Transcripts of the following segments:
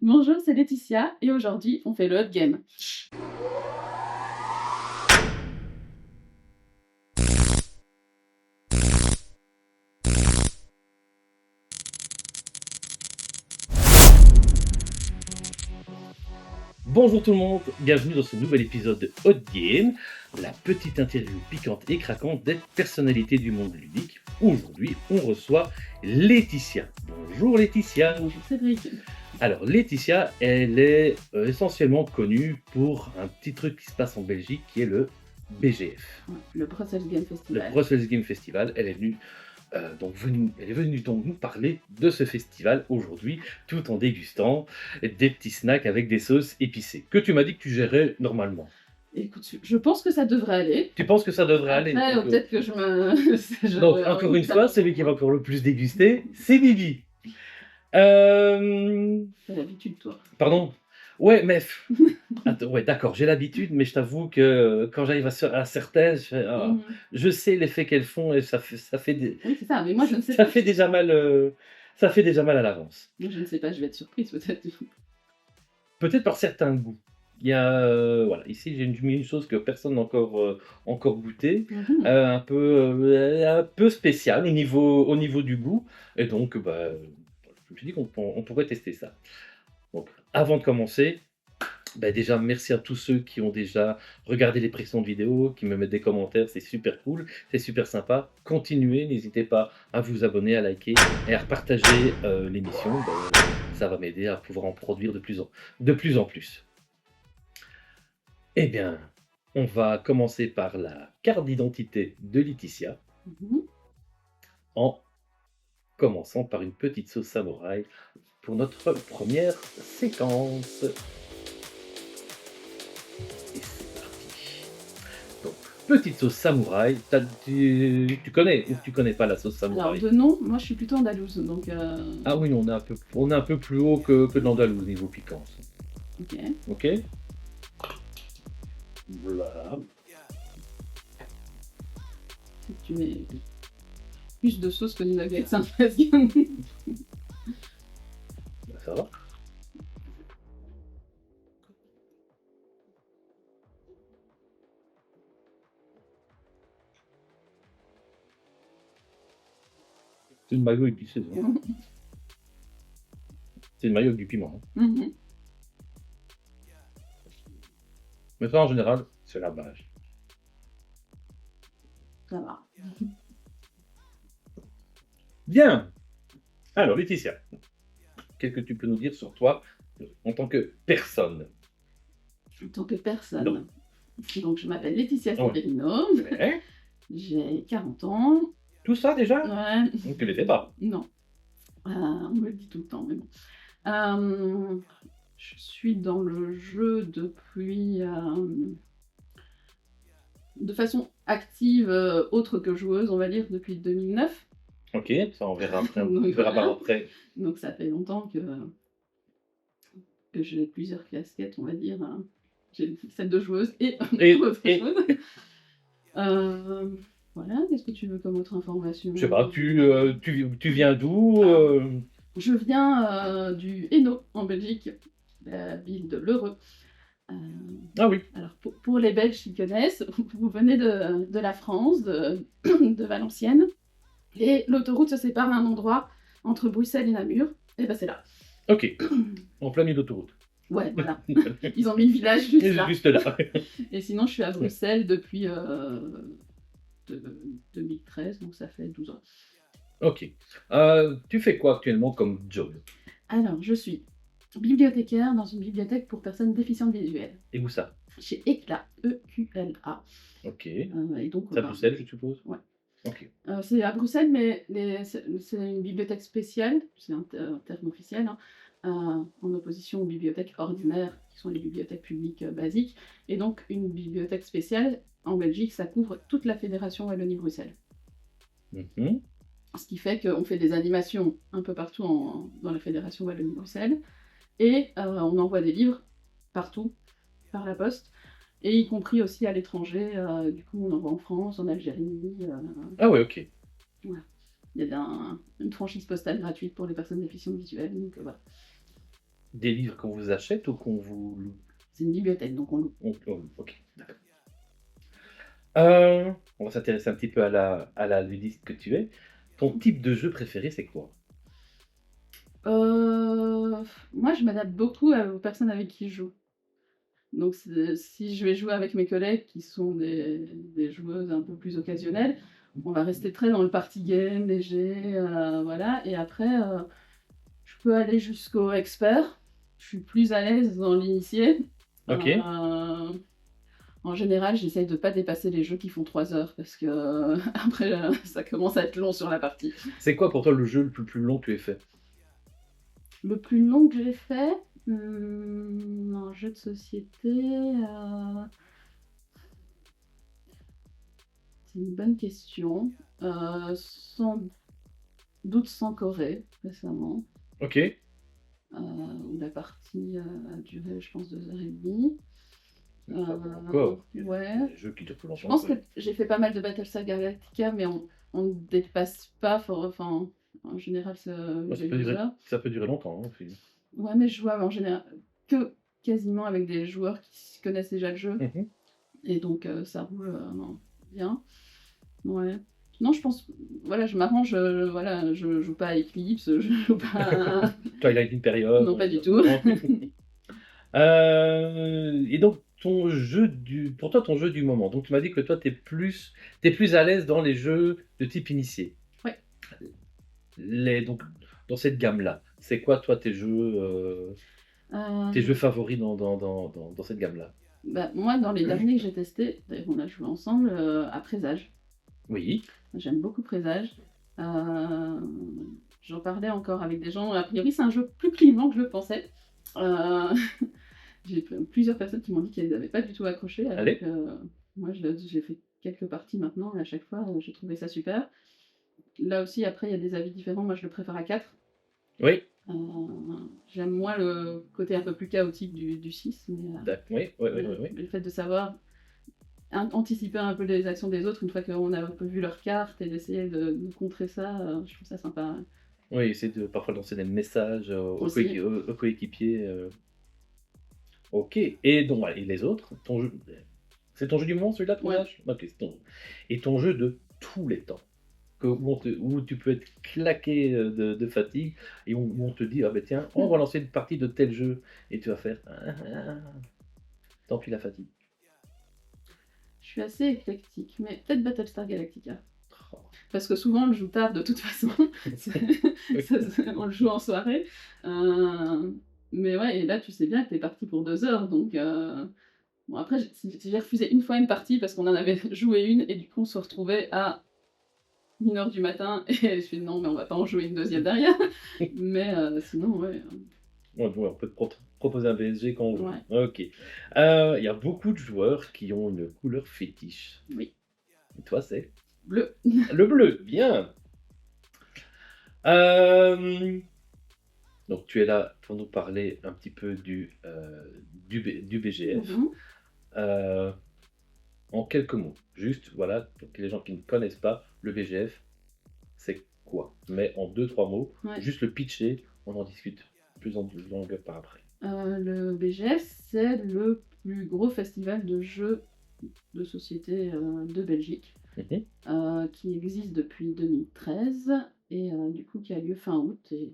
Bonjour, c'est Laetitia et aujourd'hui on fait le Hot Game. Bonjour tout le monde, bienvenue dans ce nouvel épisode de Hot Game, la petite interview piquante et craquante des personnalités du monde ludique. Aujourd'hui, on reçoit Laetitia. Bonjour Laetitia. Bonjour Cédric. Alors Laetitia, elle est essentiellement connue pour un petit truc qui se passe en Belgique qui est le BGF. Le Brussels Game Le Festival. Brussels Game Festival. Elle est venue donc nous parler de ce festival aujourd'hui, tout en dégustant des petits snacks avec des sauces épicées, que tu m'as dit que tu gérais normalement. Écoute, je pense que ça devrait aller. Tu penses que ça devrait aller? Après, Donc, peut-être que je donc, encore une fois, celui qui va encore le plus déguster, c'est Bibi. T'as l'habitude, toi. Pardon? Ouais, mais... Attends, ouais, d'accord, j'ai l'habitude, mais je t'avoue que quand j'arrive à certaines, je sais l'effet qu'elles font et ça fait Oui, c'est ça, mais moi je ne sais ça pas. fait déjà mal, ça fait déjà mal à l'avance. Moi je ne sais pas, je vais être surprise peut-être. Peut-être par certains goûts. Il y a, voilà, ici j'ai mis une chose que personne n'a encore goûté, un peu spéciale au niveau du goût, et donc bah, je me suis dit qu'on pourrait tester ça. Donc, avant de commencer, bah, déjà merci à tous ceux qui ont déjà regardé les précédentes vidéos, qui me mettent des commentaires, c'est super cool, c'est super sympa. Continuez, n'hésitez pas à vous abonner, à liker et à repartager l'émission. Bah, ça va m'aider à pouvoir en produire de plus en plus. Eh bien, on va commencer par la carte d'identité de Laetitia, en commençant par une petite sauce samouraï pour notre première séquence. Et c'est parti. Donc, petite sauce samouraï, tu connais ou tu connais pas la sauce Alors samouraï? de nom, moi je suis plutôt andalouse, donc... Ah oui, on est un peu plus haut que de l'andalouse niveau piquance. Ok. Ok? Voilà. Tu mets plus de sauce que de nuggets, hein, parce que... Bah, ça va. C'est une mayo avec du saison. C'est une mayo avec du piment. Hein. Mais ça, en général, c'est la base. Ça va. Bien. Alors, Laetitia, qu'est-ce que tu peux nous dire sur toi en tant que personne? En tant que personne. Non. Donc je m'appelle Laetitia Severino, Ouais. j'ai 40 ans. Tout ça déjà? Ouais. Donc tu l'étais pas? Non. On me le dit tout le temps, mais bon. Je suis dans le jeu depuis... de façon active, autre que joueuse, on va dire, depuis 2009. Ok, ça on verra après. Donc, On verra voilà. par après. Donc ça fait longtemps que j'ai plusieurs casquettes, on va dire. J'ai celle de joueuse et autre chose. Voilà, qu'est-ce que tu veux comme autre information? Je sais pas, tu viens d'où? Je viens du Hainaut, en Belgique, la ville de l'Heureux. Ah oui. Alors, pour les Belges qui connaissent, vous venez de la France, de Valenciennes, et l'autoroute se sépare à un endroit entre Bruxelles et Namur, et ben c'est là. Ok, en plein milieu d'autoroute. Ouais, voilà. Ils ont mis le village juste là. Juste là. Et sinon, je suis à Bruxelles depuis 2013, donc ça fait 12 ans. Ok. Tu fais quoi actuellement comme job? Alors, je suis bibliothécaire dans une bibliothèque pour personnes déficientes visuelles. Et où ça? Chez EQLA, E-Q-L-A. Ok. Et donc, C'est à Bruxelles, je suppose? Ouais. Ok. C'est à Bruxelles, mais c'est une bibliothèque spéciale, c'est un terme officiel, hein, en opposition aux bibliothèques ordinaires, qui sont les bibliothèques publiques basiques. Et donc, une bibliothèque spéciale, en Belgique, ça couvre toute la fédération Wallonie-Bruxelles. Ce qui fait qu'on fait des animations un peu partout dans la fédération Wallonie-Bruxelles, et on envoie des livres partout, par la poste, et y compris aussi à l'étranger. Du coup, on envoie en France, en Algérie. Ah ouais, ok. Voilà. Il y a une franchise postale gratuite pour les personnes déficientes visuelles, donc voilà. des livres qu'on vous achète ou qu'on vous loue? C'est une bibliothèque, donc on loue. OK, d'accord. On va s'intéresser un petit peu à la ludiste que tu es. Ton type de jeu préféré, c'est quoi? Moi, je m'adapte beaucoup aux personnes avec qui je joue. Donc si je vais jouer avec mes collègues qui sont des joueuses un peu plus occasionnelles, on va rester très dans le party game, léger, voilà et après, je peux aller jusqu'au expert. Je suis plus à l'aise dans l'initié. OK. En général, j'essaye de pas dépasser les jeux qui font 3 heures parce que, après, ça commence à être long sur la partie. C'est quoi pour toi le jeu le plus long que tu aies fait? Le plus long que j'ai fait, en jeu de société, c'est une bonne question. Sans doute sans Corée, récemment, OK. où la partie, a duré, je pense, 2 heures et demie. Ça va encore. Il y a Ouais. des jeux qui durent plus Je longtemps pense que que j'ai fait pas mal de Battlestar Galactica, mais on ne dépasse pas, enfin, en général, ouais, les 2 heures. ça peut durer longtemps, hein, aussi. Ouais, mais je joue en général que quasiment avec des joueurs qui connaissent déjà le jeu, Mmh. et donc ça roule bien. Ouais. Non, je pense, voilà, je m'arrange, voilà, je joue pas à Eclipse, je joue pas à... Twilight Imperium, Non, pas du tout. non. Et donc pour toi, ton jeu du moment, donc tu m'as dit que toi, tu plus à l'aise dans les jeux de type initié. Ouais. Donc dans cette gamme-là, c'est quoi toi tes jeux Euh, favoris dans cette gamme-là? Bah, moi, dans les derniers que j'ai testés, d'ailleurs on a joué ensemble, à Présage. Oui, J'aime beaucoup Présage. Euh, J'en parlais encore avec des gens. A priori, c'est un jeu plus clivant que je le pensais. Euh, j'ai plusieurs personnes qui m'ont dit qu'elles n'avaient pas du tout accroché. Alors allez. que moi, j'ai fait quelques parties maintenant et à chaque fois, j'ai trouvé ça super. Là aussi, après, il y a des avis différents. Moi, je le préfère à 4. Oui, Euh, J'aime moins le côté un peu plus chaotique du 6, oui, oui, oui, oui, oui. le fait de savoir anticiper un peu les actions des autres une fois qu'on a un peu vu leur carte et d'essayer de contrer ça, je trouve ça sympa Oui, essayer de parfois lancer des messages aussi. aux coéquipiers. OK. Et donc, voilà, et les autres, c'est ton jeu du moment celui-là, Ouais. Présage? OK, et ton jeu de tous les temps, où tu peux être claqué de fatigue et où on te dit: «Ah ben tiens, on va lancer une partie de tel jeu» et tu vas faire: «Ah, ah, ah, tant pis la fatigue». Je suis assez éclectique, mais peut-être Battlestar Galactica. Oh. Parce que souvent on le joue tard de toute façon. On le joue en soirée. Mais ouais, et là tu sais bien que t'es parti pour 2 heures, donc bon après si j'ai refusé une fois une partie parce qu'on en avait joué une et du coup on se retrouvait à 1 heure du matin et je suis non mais on va pas en jouer une deuxième derrière. Mais sinon ouais. Ouais, on peut te proposer un PSG quand on veut. Ouais. OK. Il y a beaucoup de joueurs qui ont une couleur fétiche. Oui. Et toi, c'est? Bleu. Le bleu, bien! Hem, donc tu es là pour nous parler un petit peu du BGF. Mhm. Heu, En quelques mots, juste, voilà, pour que les gens qui ne connaissent pas, le BGF, c'est quoi? Mais en deux trois mots, Ouais. juste le pitcher, on en discute plus en longueur par après. Le BGF, c'est le plus gros festival de jeux de société de Belgique, Mmh. qui existe depuis 2013 et du coup qui a lieu fin août et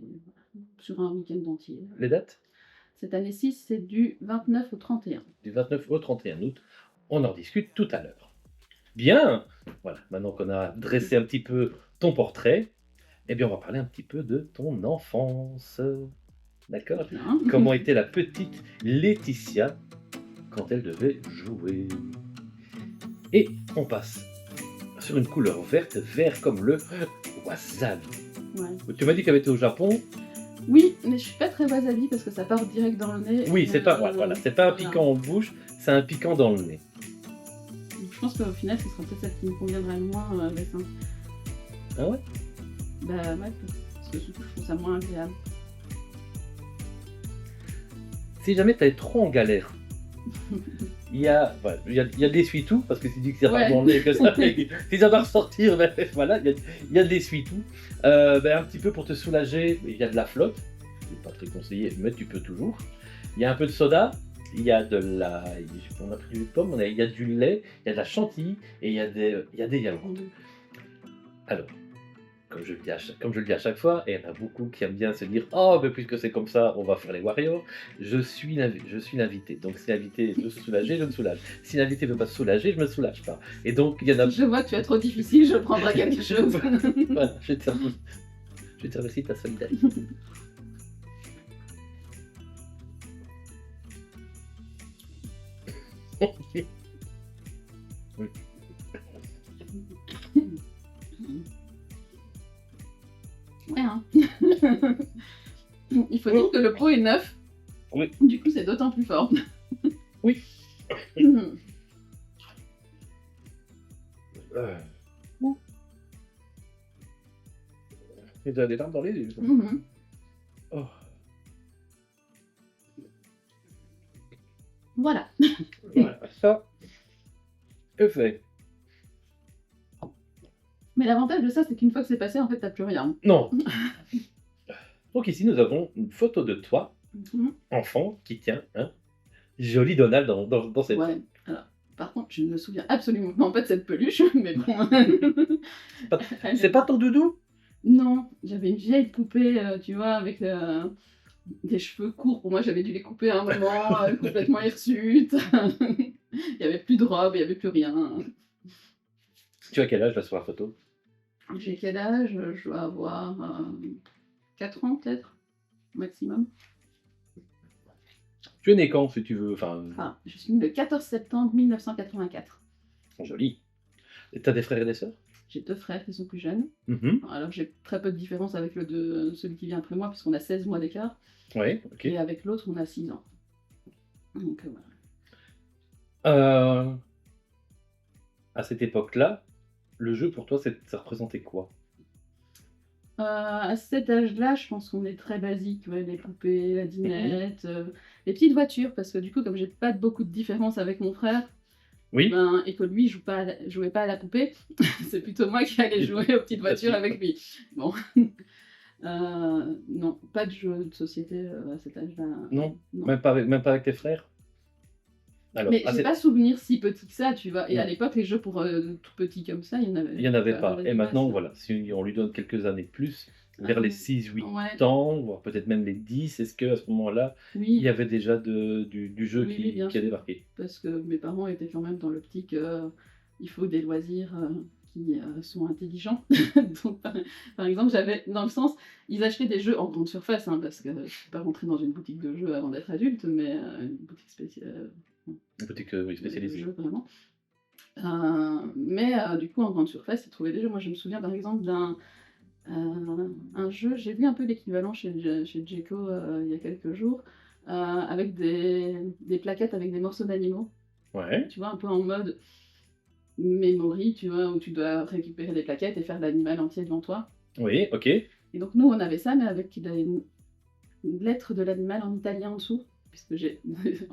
sur un week-end entier. Les dates? Cette année-ci, c'est du 29 au 31. Du 29 au 31 août. On en discute tout à l'heure. Bien! Voilà, maintenant qu'on a dressé un petit peu ton portrait, eh bien, on va parler un petit peu de ton enfance. D'accord? Bien. Comment était la petite Laetitia quand elle devait jouer? Et on passe sur une couleur verte, vert comme le wasabi. Ouais. Tu m'as dit que tu avais été au Japon. Oui, mais je suis pas très wasabi parce que ça part direct dans le nez. Oui, c'est pas, voilà, c'est pas un voilà. piquant en bouche, c'est un piquant dans le nez. Je pense qu'au final, ce sera peut-être celle qui me conviendra le moins avec un. Ah ouais? Bah ouais, parce que surtout, je trouve ça moins agréable. Si jamais tu es trop en galère, il y a de l'essuie-tout, parce que tu dis que ça part Ouais. dans le nez, que ça, si ça doit ressortir, voilà, il y a de l'essuie-tout. Un petit peu pour te soulager, il y a de la flotte. c'est pas très conseillé, mais tu peux toujours. Il y a un peu de soda, il y a de la on a pris du pomme, il y a du lait, il y a de la chantilly et il y a des yaourts. Alors, comme je le dis à chaque fois, et il y en a beaucoup qui aiment bien se dire: «Oh, mais puisque c'est comme ça, on va faire les Warriors». Je suis l'invité, donc si l'invité veut se soulager, je me soulage. Si l'invité veut pas se soulager, je me soulage pas. Et donc il y en a Si je vois que tu es trop difficile, je prendrai quelque chose. voilà, je te remercie de ta solidarité. Oui. Ouais, hein. Il faut dire que le pot est neuf. Oui. Du coup, c'est d'autant plus fort. Oui. Et tu as des larmes dans les yeux. Mhm. Oh. Voilà. Voilà, ça, c'est fait. Mais l'avantage de ça, c'est qu'une fois que c'est passé, en fait, t'as plus rien. Non. Donc ici, nous avons une photo de toi, Mhm. enfant, qui tient un joli Donald dans ses mains. Ouais. Alors, par contre, je ne me souviens absolument pas de cette peluche, mais bon. C'est pas ton doudou? Non, j'avais une vieille poupée, tu vois, avec des cheveux courts. Pour moi, j'avais dû les couper à un moment, complètement hirsutes. Il n'y avait plus de robe, il n'y avait plus rien. Tu as quel âge là sur la photo? J'ai quel âge? Je dois avoir 4 ans, peut-être, maximum. Tu es né quand, si tu veux? Enfin, Ah, je suis née le 14 septembre 1984. joli. Et t'as des frères et des sœurs? J'ai 2 frères qui sont plus jeunes. Mhm. Alors, j'ai très peu de différence avec celui qui vient après moi, parce qu'on a 16 mois d'écart. Oui, ok. Et avec l'autre, on a 6 ans. Donc, voilà. À cette époque-là, le jeu pour toi, ça représentait quoi? À cet âge-là, je pense qu'on est très basique, ouais, les poupées, la dinette, les petites voitures, parce que du coup, comme j'ai pas beaucoup de différence avec mon frère, Oui. ben, et que lui jouait pas à la poupée, c'est plutôt moi qui allais jouer aux petites voitures avec lui. Bon. Non, pas de jeu de société à cet âge-là. Non, Non. même pas avec tes frères? Alors, Mais j'ai pas souvenir si petit que ça, tu vois. Et à Non. l'époque, les jeux pour tout petits comme ça, il y Il en avait pas. Et maintenant, voilà, si on lui donne quelques années de plus, vers les 6-8 ouais. ans, voire peut-être même les 10, est-ce qu'à ce moment-là, il y Oui, avait déjà du jeu oui, oui, bien qui a sûr. débarqué? Parce que mes parents étaient quand même dans l'optique, il faut des loisirs qui sont intelligents. Donc, par exemple, j'avais, dans le sens, ils achetaient des jeux en grande surface, hein, parce que je ne suis pas rentrée dans une boutique de jeux avant d'être adulte, mais une boutique spéciale. Une boutique oui, spécialisée. Jeux, vraiment. Mais du coup, en grande surface, ils trouvaient des jeux. Moi, je me souviens par exemple d'un un jeu, j'ai vu un peu l'équivalent chez Djeco il y a quelques jours, avec des plaquettes avec des morceaux d'animaux. Ouais, Tu vois, un peu en mode memory, tu vois, où tu dois récupérer des plaquettes et faire l'animal entier devant toi. oui, ok. Et donc nous, on avait ça, mais avec une lettre de l'animal en italien en dessous, puisque j'ai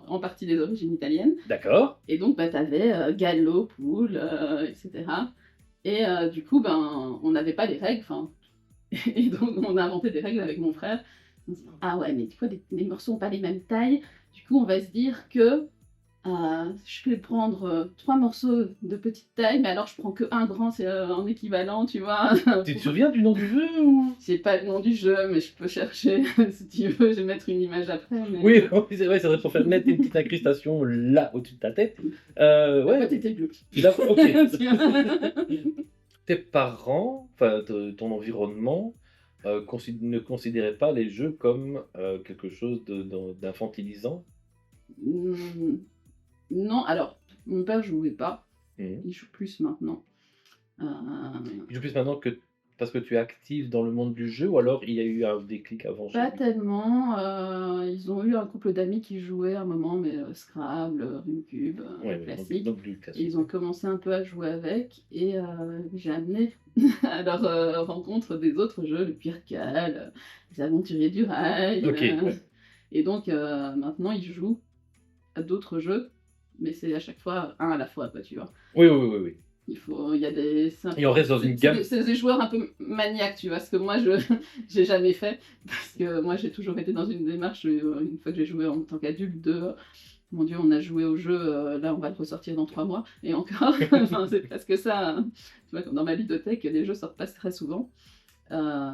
en partie des origines italiennes. D'accord. Et donc, bah, t'avais galop, poule, etc. Et du coup, ben, on n'avait pas les règles, enfin, et donc on a inventé des règles avec mon frère. On se dit, ah ouais, mais tu vois, les morceaux n'ont pas les mêmes tailles. Du coup, on va se dire que je vais prendre 3 morceaux de petite taille, mais alors je prends que un grand, c'est en équivalent, tu vois. Tu te souviens du nom du jeu ou... J'ai pas le nom du jeu, mais je peux chercher si tu veux. Je vais mettre une image après. Mais... Oui, c'est vrai, c'est vrai, pour faire mettre une petite incrustation là au-dessus de ta tête. En Ouais, fait, t'étais bleu. d'accord, ok. Tes parents, enfin ton environnement, ne considéraient pas les jeux comme quelque chose d'infantilisant? Non, alors, mon père jouait pas. Mhm. Il joue plus maintenant. Il joue plus maintenant que parce que tu es active dans le monde du jeu, ou alors il y a eu un déclic avant chez Pas lui? tellement. Ils ont eu un couple d'amis qui jouaient à un moment, mais Scrabble, Rumcube, Ouais, classique. donc du Et classique. ils ont commencé un peu à jouer avec. Et j'ai amené à leur rencontre des autres jeux, le Pircal, les Aventuriers du Rail. Ok, ouais. Et donc maintenant, ils jouent à d'autres jeux, mais c'est à chaque fois un à la fois, quoi, tu vois. Oui, oui, oui, oui. Il y a des... Et on reste dans une gamme. C'est des joueurs un peu maniaques, tu vois, ce que moi, je j'ai jamais fait. Parce que moi, j'ai toujours été dans une démarche, une fois que j'ai joué en tant qu'adulte, de mon Dieu, on a joué au jeu, là, on va le ressortir dans 3 mois. Et encore, enfin, c'est presque ça, hein. Tu vois, comme dans ma ludothèque, les jeux sortent pas très souvent. Euh,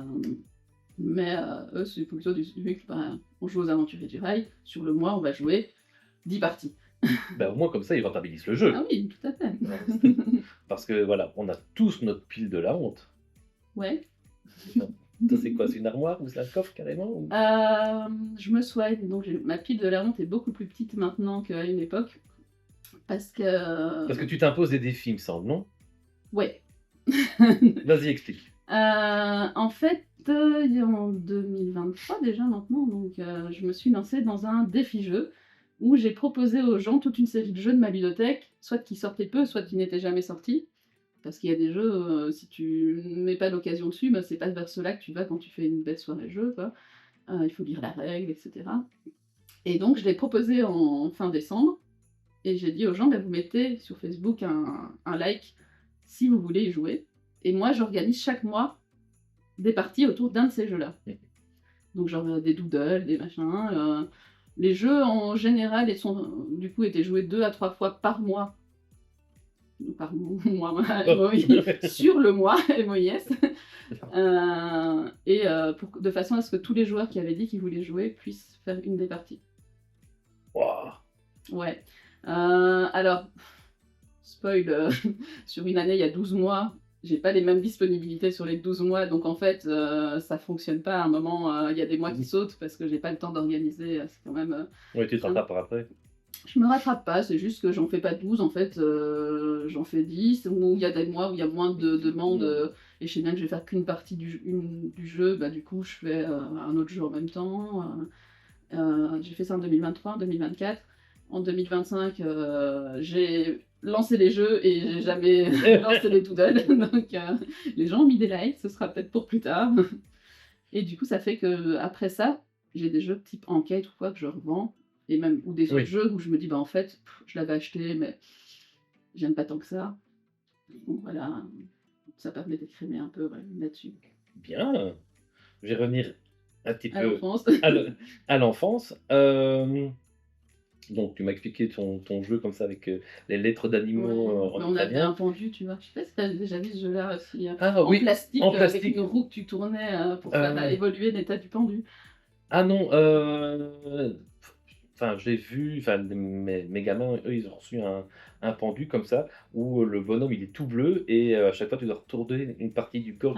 mais eux, c'est plutôt du bah, on joue aux Aventuriers du Rail. Sur le mois, on va jouer 10 parties. Ben, au moins, comme ça, ils rentabilisent le jeu. Ah oui, tout à fait. Parce que voilà, on a tous notre pile de la honte. Ouais. Ça, c'est quoi? C'est une armoire ou c'est un coffre carrément ou... Je me soigne, donc ma pile de la honte est beaucoup plus petite maintenant qu'à une époque. Parce que tu t'imposes des défis, il me semble, non? Ouais. Vas-y, explique. En fait, en 2023 déjà maintenant, donc je me suis lancée dans un défi-jeu où j'ai proposé aux gens toute une série de jeux de ma ludothèque, soit qui sortaient peu, soit qui n'étaient jamais sortis. Parce qu'il y a des jeux, si tu ne mets pas l'occasion dessus, bah, c'est pas vers cela que tu vas quand tu fais une belle soirée jeu, quoi. Il faut lire la règle, etc. Et donc je l'ai proposé en fin décembre, et j'ai dit aux gens, bah, vous mettez sur Facebook un like si vous voulez y jouer. Et moi, j'organise chaque mois des parties autour d'un de ces jeux-là. Donc genre des doodles, des machins. Les jeux en général du coup étaient joués 2 à 3 fois par mois. Par mois, sur le mois, MOIS. Et de façon à ce que tous les joueurs qui avaient dit qu'ils voulaient jouer puissent faire une des parties. Wow. Ouais. Alors, spoil, sur une année, il y a 12 mois, j'ai pas les mêmes disponibilités sur les 12 mois, donc en fait, ça fonctionne pas. À un moment, il y a des mois qui sautent parce que j'ai pas le temps d'organiser. C'est quand même. Oui, tu te rattrapes par après. Je me rattrape pas, c'est juste que j'en fais pas 12 en fait, j'en fais 10, ou il y a des mois où il y a moins de demandes, et je sais bien que je vais faire qu'une partie du jeu, bah du coup je fais un autre jeu en même temps. J'ai fait ça en 2023, en 2024. En 2025, j'ai lancé les jeux et j'ai jamais lancé les doodles. Donc les gens ont mis des likes, ce sera peut-être pour plus tard. Et du coup, ça fait que après ça, j'ai des jeux type enquête ou quoi que je revends. Et même, ou des autres jeux où je me dis, bah en fait, je l'avais acheté, mais j'aime pas tant que ça. Donc voilà, ça permet d'écrimer un peu là-dessus. Bien. Je vais revenir un petit À peu l'enfance. à l'enfance. Donc, tu m'as expliqué ton jeu comme ça avec les lettres d'animaux en On avait italien. un pendu, tu vois. Je sais pas si tu as déjà vu ce jeu-là aussi. Ah oui, Plastique, en avec plastique. une roue que tu tournais pour faire évoluer l'état du pendu. Ah non, enfin, j'ai vu, enfin, mes gamins, eux, ils ont reçu un pendu comme ça, où le bonhomme, il est tout bleu, et à chaque fois, tu dois retourner une partie du corps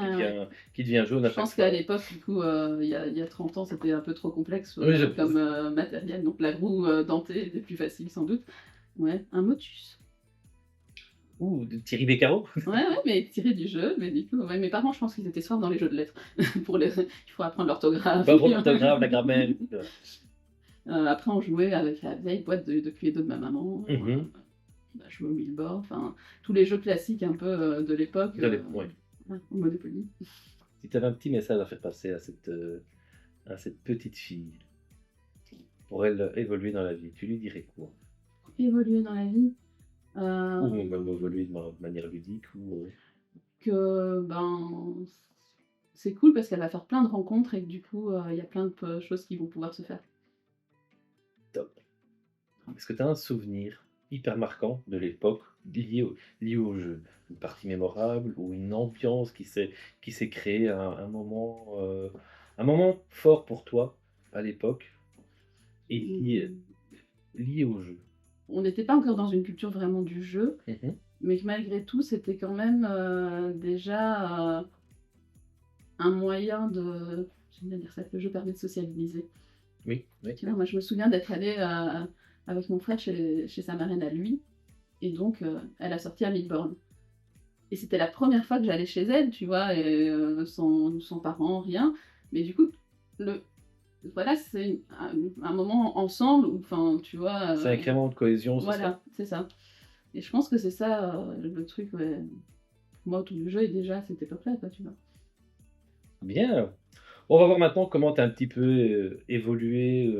qui devient jaune à Je chaque pense fois. qu'à l'époque, du coup, il y a 30 ans, c'était un peu trop complexe Oui, comme matériel. Donc la roue dentée était plus facile, sans doute. Ouais, un motus. Ouh, de Thierry Beccaro. Ouais, mais tiré du jeu. Mais du coup, ouais, mes parents, je pense qu'ils étaient forts dans les jeux de lettres. Il faut apprendre l'orthographe. Pas pour l'orthographe, la grammaire. Après, on jouait avec la vieille boîte de Cluedo de ma maman. Mhm. On a joué au Billboard. Enfin, tous les jeux classiques un peu de l'époque. Ouais. Au Monopoly. Si tu avais un petit message à faire passer à cette petite fille, pour elle évoluer dans la vie, tu lui dirais quoi? Évoluer dans la vie. Ou même évoluer de manière ludique ou... Que c'est cool parce qu'elle va faire plein de rencontres et que du coup il y a plein de choses qui vont pouvoir se faire. Top. Est-ce que tu as un souvenir hyper marquant de l'époque lié au jeu? Une partie mémorable ou une ambiance qui s'est créée, un moment fort pour toi à l'époque et lié au jeu? On n'était pas encore dans une culture vraiment du jeu, mais que malgré tout c'était quand même déjà un moyen de... J'aime bien dire ça, que le jeu permet de sociabiliser. Oui. Tu vois, moi je me souviens d'être allée avec mon frère chez sa marraine à lui, et donc elle a sorti un Midborn. Et c'était la première fois que j'allais chez elle, tu vois, et, sans parents, rien. Mais du coup, voilà, c'est un moment ensemble, où, enfin, tu vois... C'est un incrément de cohésion, c'est ça? Voilà, c'est ça. Et je pense que c'est ça, le truc, ouais. Moi, autour du jeu, et déjà à cette époque-là, quoi, tu vois. Bien. On va voir maintenant comment tu as un petit peu évolué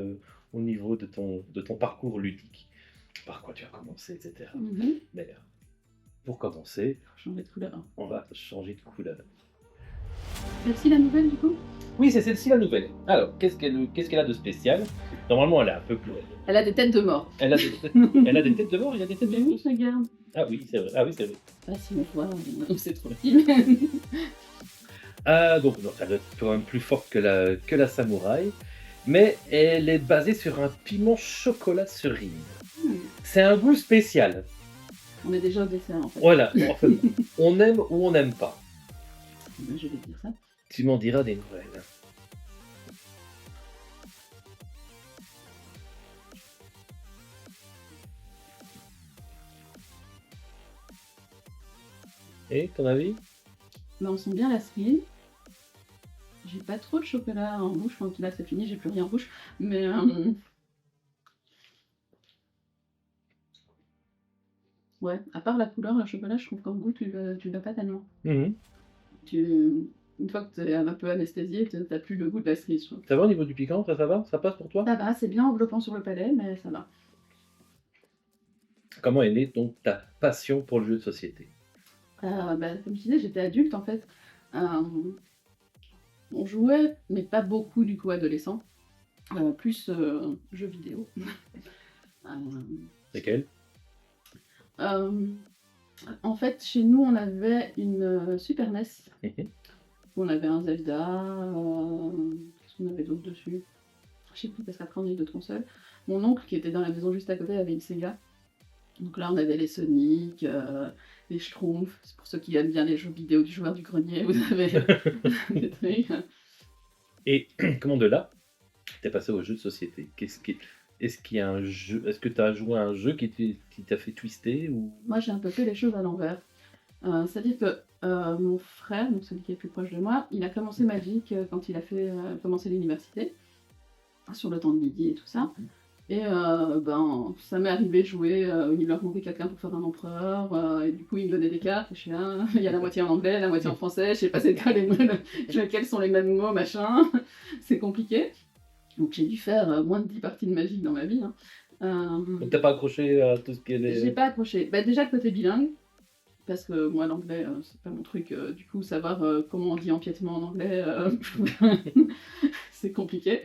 au niveau de ton parcours ludique. Par quoi tu as commencé, etc. Mais pour commencer, Changer de couleur. on va changer de couleur. Celle-ci, la nouvelle, du coup? Oui, c'est celle-ci la nouvelle. Alors, qu'est-ce qu'elle a de spécial? Normalement, elle est un peu plus. Elle a des têtes de mort. Elle a des têtes, elle a des têtes de mort, il y a des têtes de Mais mort. oui, regarde. Ah oui, c'est vrai. Ah oui, c'est vrai. Ah, si on voit, c'est trop petit. Donc, non, elle doit être quand même plus forte que la samouraï, mais elle est basée sur un piment chocolat cerise. C'est un goût spécial. On est déjà au dessert, en fait. Voilà, en fait, on aime ou on n'aime pas. Ben, je vais te dire ça. Tu m'en diras des nouvelles. Et ton avis? Ben, on sent bien la cerise. J'ai pas trop de chocolat en bouche. Enfin, là, c'est fini, j'ai plus rien en bouche. Mais ouais, à part la couleur, le chocolat, je trouve qu'en goût, tu l'as pas tellement. Une fois que tu es un peu anesthésié, tu n'as plus le goût de la cerise. Ça va au niveau du piquant? Ça va? Ça passe pour toi? Ça va, c'est bien enveloppant sur le palais, mais ça va. Comment est née donc ta passion pour le jeu de société? Bah, comme je disais, j'étais adulte en fait. Euh, on jouait, mais pas beaucoup du coup adolescent. Plus jeux vidéo. Euh, Lesquels? euh, En fait, chez nous, on avait une Super NES. On avait un Zelda. Qu'est-ce qu'on avait d'autre dessus? Je sais plus, parce qu'après, on a eu d'autres consoles. Mon oncle, qui était dans la maison juste à côté, avait une Sega. Donc là, on avait les Sonic, les Schtroumpfs. C'est pour ceux qui aiment bien les jeux vidéo du joueur du grenier. Vous avez des trucs. Et comment de là, t'es passé au jeu de société? Est-ce qu'il y a un jeu? Est-ce que tu as joué à un jeu qui t'a fait twister ou? Moi, j'ai un peu fait les choses à l'envers. C'est-à-dire que mon frère, donc celui qui est plus proche de moi, il a commencé Magic quand il a fait commencer l'université, sur le temps de midi et tout ça. Et ben, ça m'est arrivé de jouer, il leur manquait quelqu'un pour faire un empereur, et du coup, il me donnait des cartes, et je suis là, il y a la moitié en anglais, la moitié en français, je sais pas c'est quels sont les mêmes mots, machin, c'est compliqué. Donc j'ai dû faire moins de 10 parties de Magic dans ma vie. Hein. Donc t'as pas accroché à tout ce qui est J'ai pas accroché. Bah, déjà le côté bilingue, parce que moi l'anglais c'est pas mon truc, du coup savoir comment on dit empiètement en anglais, c'est compliqué.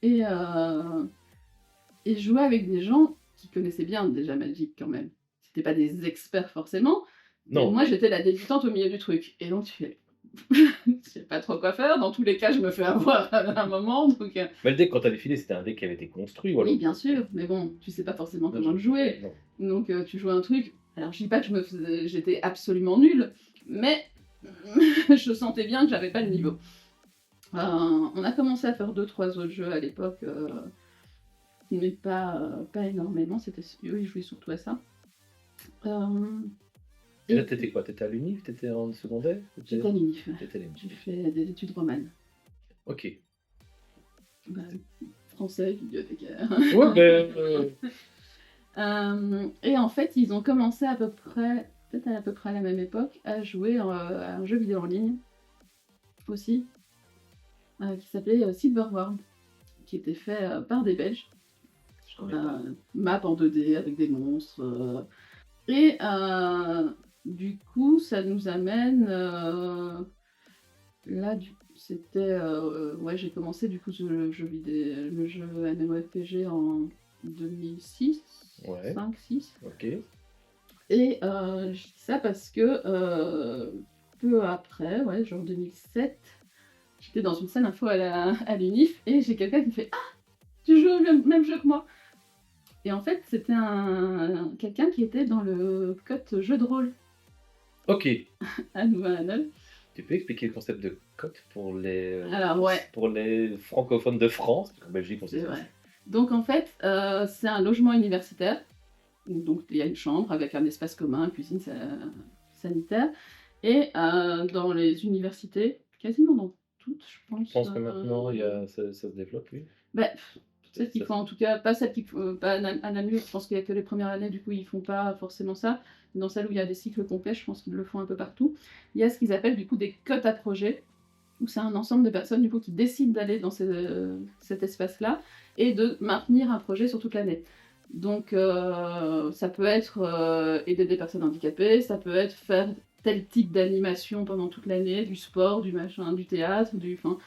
Et, et jouer avec des gens qui connaissaient bien déjà Magic quand même. C'était pas des experts forcément. Non. Moi j'étais la débutante au milieu du truc. Et donc tu fais. Je sais pas trop quoi faire. Dans tous les cas, je me fais avoir à un moment. Donc, Mais le deck, quand t'as défilé, c'était un deck qui avait été construit. Voilà. oui, bien sûr. Mais bon, tu sais pas forcément comment le jouer. Non. Donc tu joues un truc. Alors je dis pas que j'étais absolument nulle, mais je sentais bien que j'avais pas le niveau. On a commencé à faire 2-3 autres jeux à l'époque, mais pas énormément. Eux, ils jouaient surtout à ça. Et là, t'étais quoi? T'étais à l'UNIF? T'étais en secondaire? J'étais à l'UNIF. T'étais à l'UNIF. J'ai fait des études romanes. Ok. Bah, français, bibliothécaire. Ouais, Et en fait, ils ont commencé à peu près, peut-être à peu près à la même époque, à jouer à un jeu vidéo en ligne aussi, qui s'appelait Silverworld, qui était fait par des Belges. Map en 2D avec des monstres. Et du coup, ça nous amène là, c'était ouais, j'ai commencé du coup le jeu MMORPG en 2006, ouais. 5-6. Ok. Et je dis ça parce que peu après, ouais, genre 2007, j'étais dans une salle info à l'UNIF et j'ai quelqu'un qui me fait Ah, tu joues le même jeu que moi. Et en fait, c'était quelqu'un qui était dans le cote jeu de rôle. Ok. À Louvain-la-Neuve. Tu peux expliquer le concept de cote pour les, Alors, ouais. pour les francophones de France? En Belgique, on sait C'est ça. vrai. Donc en fait, c'est un logement universitaire. Donc il y a une chambre avec un espace commun, cuisine sanitaire. Et dans les universités, quasiment dans toutes, je pense. Je pense que maintenant, ça se développe, oui. Bah, celles qui font en tout cas, pas celles qui font, pas à Namur, je pense qu'il n'y a que les premières années, du coup ils font pas forcément ça. Dans celles où il y a des cycles complets, je pense qu'ils le font un peu partout. Il y a ce qu'ils appellent du coup des cotes à projet, où c'est un ensemble de personnes du coup qui décident d'aller dans cet espace-là et de maintenir un projet sur toute l'année. Donc, ça peut être aider des personnes handicapées, ça peut être faire tel type d'animation pendant toute l'année, du sport, du machin, du théâtre, enfin,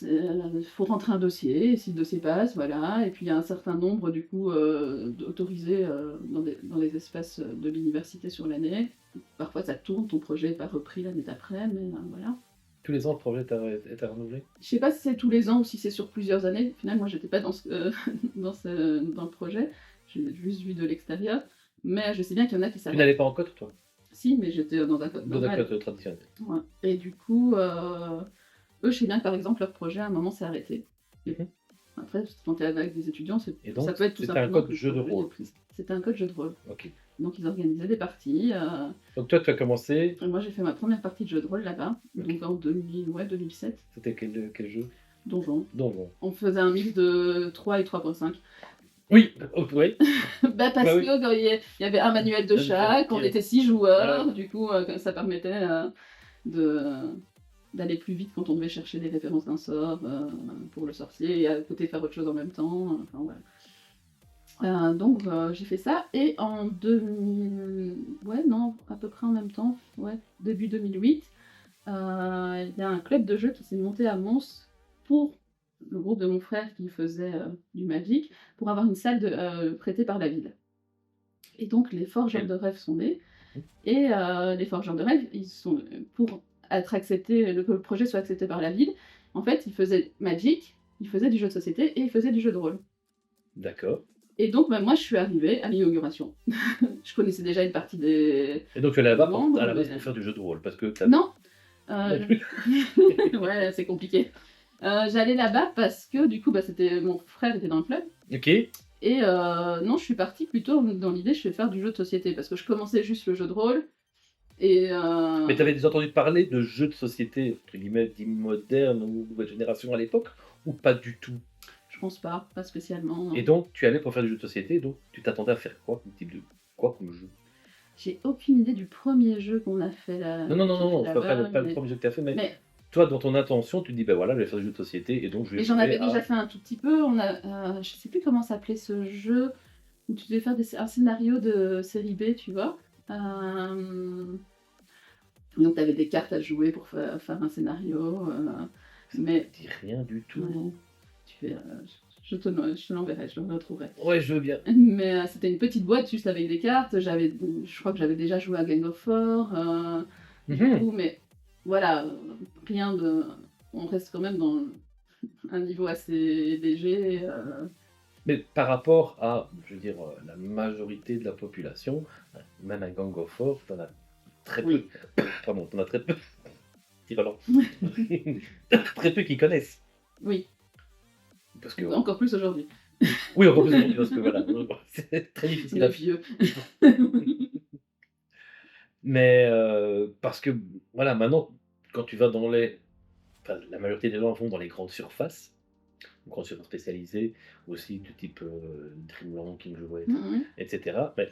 il faut rentrer un dossier, et si le dossier passe, voilà, et puis il y a un certain nombre, du coup, autorisés dans les espaces de l'université sur l'année. Parfois ça tourne, ton projet n'est pas repris l'année d'après, mais voilà. Tous les ans, le projet est à renouveler? Je sais pas si c'est tous les ans ou si c'est sur plusieurs années. Au final, moi, j'étais pas dans le projet. J'ai juste vu de l'extérieur. Mais je sais bien qu'il y en a qui Tu s'arrêtent. n'allais pas en code, toi? Si, mais j'étais dans un code Dans un normal. code traditionnel. Ouais. Et du coup, eux, je sais bien que par exemple, leur projet à un moment s'est arrêté. Mhm. Après, quand tu es avec des étudiants, Et donc, ça peut être tout c'était un simplement. code jeu de rôle. C'était un code jeu de rôle. Ok. Donc, ils organisaient des parties. Donc, toi, tu as commencé. Et moi, j'ai fait ma première partie de jeu de rôle là-bas. Ok. Donc en 2007. C'était quel jeu? Donjon. Donjon. On faisait un mix de 3 et 3.5. Oui, oui. Parce Bah oui. qu'il y avait un manuel de chaque, on était 6 joueurs, du coup ça permettait d'aller plus vite quand on devait chercher des références d'un sort pour le sorcier et à côté faire autre chose en même temps. Enfin, voilà. Donc j'ai fait ça et en 2000, ouais non, à peu près en même temps, ouais, début 2008, il y a un club de jeu qui s'est monté à Mons pour le groupe de mon frère qui faisait du Magic, pour avoir une salle prêtée par la ville. Et donc les forgeurs de rêve sont nés, et les forgeurs de rêve, ils sont, pour être acceptés, que le projet soit accepté par la ville, en fait, ils faisaient Magic, ils faisaient du jeu de société et ils faisaient du jeu de rôle. D'accord. Et donc, bah, moi, je suis arrivée à l'inauguration. Je connaissais déjà une partie des. Et donc, tu allais là-bas à la base mais... pour faire du jeu de rôle parce que Non. Ouais, c'est compliqué. J'allais là-bas parce que du coup, bah, mon frère était dans le club. Ok. Et non, je suis partie plutôt dans l'idée, je vais faire du jeu de société parce que je commençais juste le jeu de rôle. Et Mais tu avais déjà entendu parler de jeux de société, entre guillemets, dits modernes ou nouvelle génération à l'époque, ou pas du tout? Je pense pas spécialement. Et donc, tu allais pour faire du jeu de société, donc tu t'attendais à faire quoi comme type de quoi comme jeu? J'ai aucune idée du premier jeu qu'on a fait là. Non, c'est pas le premier jeu que tu as fait, mais toi, dans ton intention, tu te dis, ben voilà, je vais faire du jeu de société, et donc je vais. Et j'en avais déjà fait un tout petit peu. Je sais plus comment s'appelait ce jeu où tu devais faire un scénario de série B, tu vois. Donc tu avais des cartes à jouer pour faire un scénario. Mais dis rien du tout. Ouais, je te l'enverrai, je le retrouverai. Ouais, je veux bien. Mais c'était une petite boîte juste avec des cartes. Je crois que j'avais déjà joué à Gang of Four. Du coup, mais voilà, rien de. On reste quand même dans un niveau assez léger. Mais par rapport à, je veux dire, la majorité de la population, même un Gang of Four, t'en as très peu. Pardon, t'en as très peu. Très peu qui connaissent. Oui. Parce que, encore plus aujourd'hui. Oui, encore plus aujourd'hui, parce que voilà, c'est très difficile à vieux. Mais parce que, voilà, maintenant, quand tu vas dans la majorité des gens vont dans les grandes surfaces spécialisées, aussi du type Dreamland, King Jouet, etc. Mais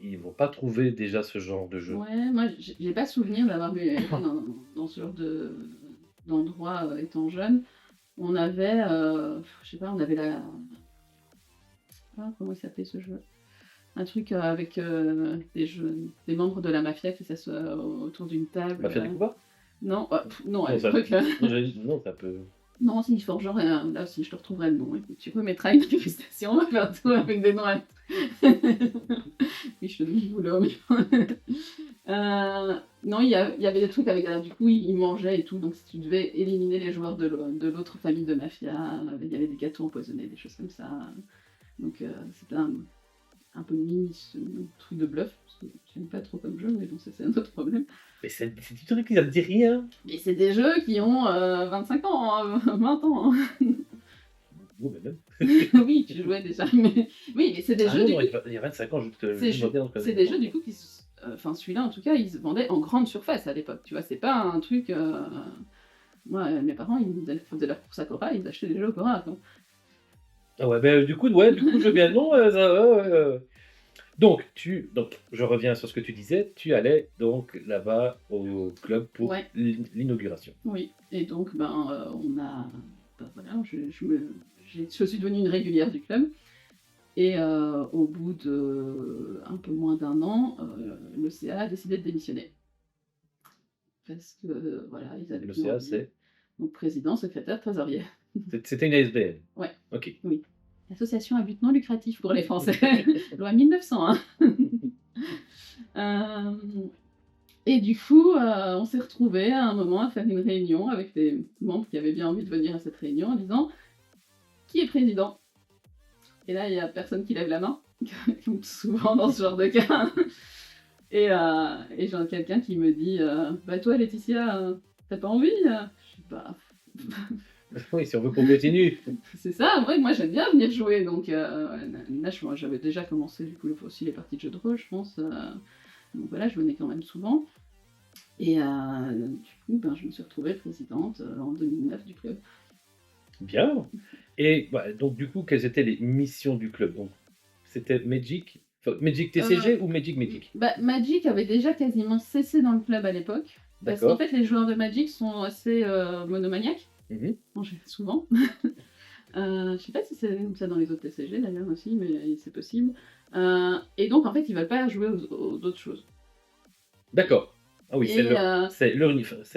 ils vont pas trouver déjà ce genre de jeu. Ouais, moi, j'ai pas souvenir d'avoir vu dans ce genre d'endroit étant jeune. On avait, je sais pas, on avait comment il s'appelait ce jeu? Un truc avec des membres de la mafia qui s'assoient autour d'une table. Mafia du pouvoir? Non, non, à ça... l'époque. non, ça peut. Non, c'est une forgeron, là, si je te retrouverai le nom. Écoute, tu remettras une manifestation partout avec des noms. Oui, je te donne du boulot. Non, il y avait des trucs avec. Du coup, ils mangeaient et tout, donc tu devais éliminer les joueurs de l'autre famille de mafia. Il y avait des gâteaux empoisonnés, des choses comme ça. Donc, c'était un peu mini truc de bluff, parce que j'aime pas trop comme jeu, mais bon, c'est un autre problème. Mais c'est du truc qui ne me dit rien. Mais c'est des jeux qui ont 25 ans, hein, 20 ans. Hein. Oh, mais même. Oui, tu jouais déjà. Mais... Oui, mais c'est des jeux. Non, il y a 25 ans, c'est des jeux du coup qui. Enfin, celui-là en tout cas, il se vendait en grande surface à l'époque. Tu vois, c'est pas un truc. Moi, mes parents, ils faisaient leur course à Cora, ils achetaient des jeux au Cora. Quoi. Ah ouais, ben du coup, je veux bien. Non, Donc, je reviens sur ce que tu disais, tu allais donc là-bas au club pour l'inauguration. Oui, et donc, on a. Voilà, je suis devenue une régulière du club. Et au bout d'un peu moins d'un an, le CA a décidé de démissionner. Parce que, voilà, ils avaient Le plus CA, envie. c'est Donc président, secrétaire, trésorier. c'était une ASBL. Ouais, Ok. oui. Association à but non lucratif pour les Français. Loi 1900, hein. Et du coup, on s'est retrouvés à un moment à faire une réunion avec des membres qui avaient bien envie de venir à cette réunion en disant qui est président. Et là, il y a personne qui lève la main, comme souvent dans ce genre de cas. Et j'ai quelqu'un qui me dit bah toi Laetitia, t'as pas envie Je suis bah Oui, si on veut qu'on continue. c'est ça, en vrai, moi j'aime bien venir jouer, donc là j'avais déjà commencé du coup aussi les parties de jeux de rôle, je pense. Donc voilà, je venais quand même souvent. Et du coup, ben, je me suis retrouvée présidente en 2009 du club. Bien. Et donc du coup, quelles étaient les missions du club? Donc c'était Magic, enfin, Magic TCG ou Magic Mythique? Bah, Magic avait déjà quasiment cessé dans le club à l'époque. Parce qu'en D'accord. fait, les joueurs de Magic sont assez monomaniaques. Mhm. Souvent. Je sais pas si c'est comme ça dans les autres TCG d'ailleurs aussi, mais c'est possible. Et donc en fait, ils veulent pas jouer aux autres choses. D'accord. Ah oui, Et c'est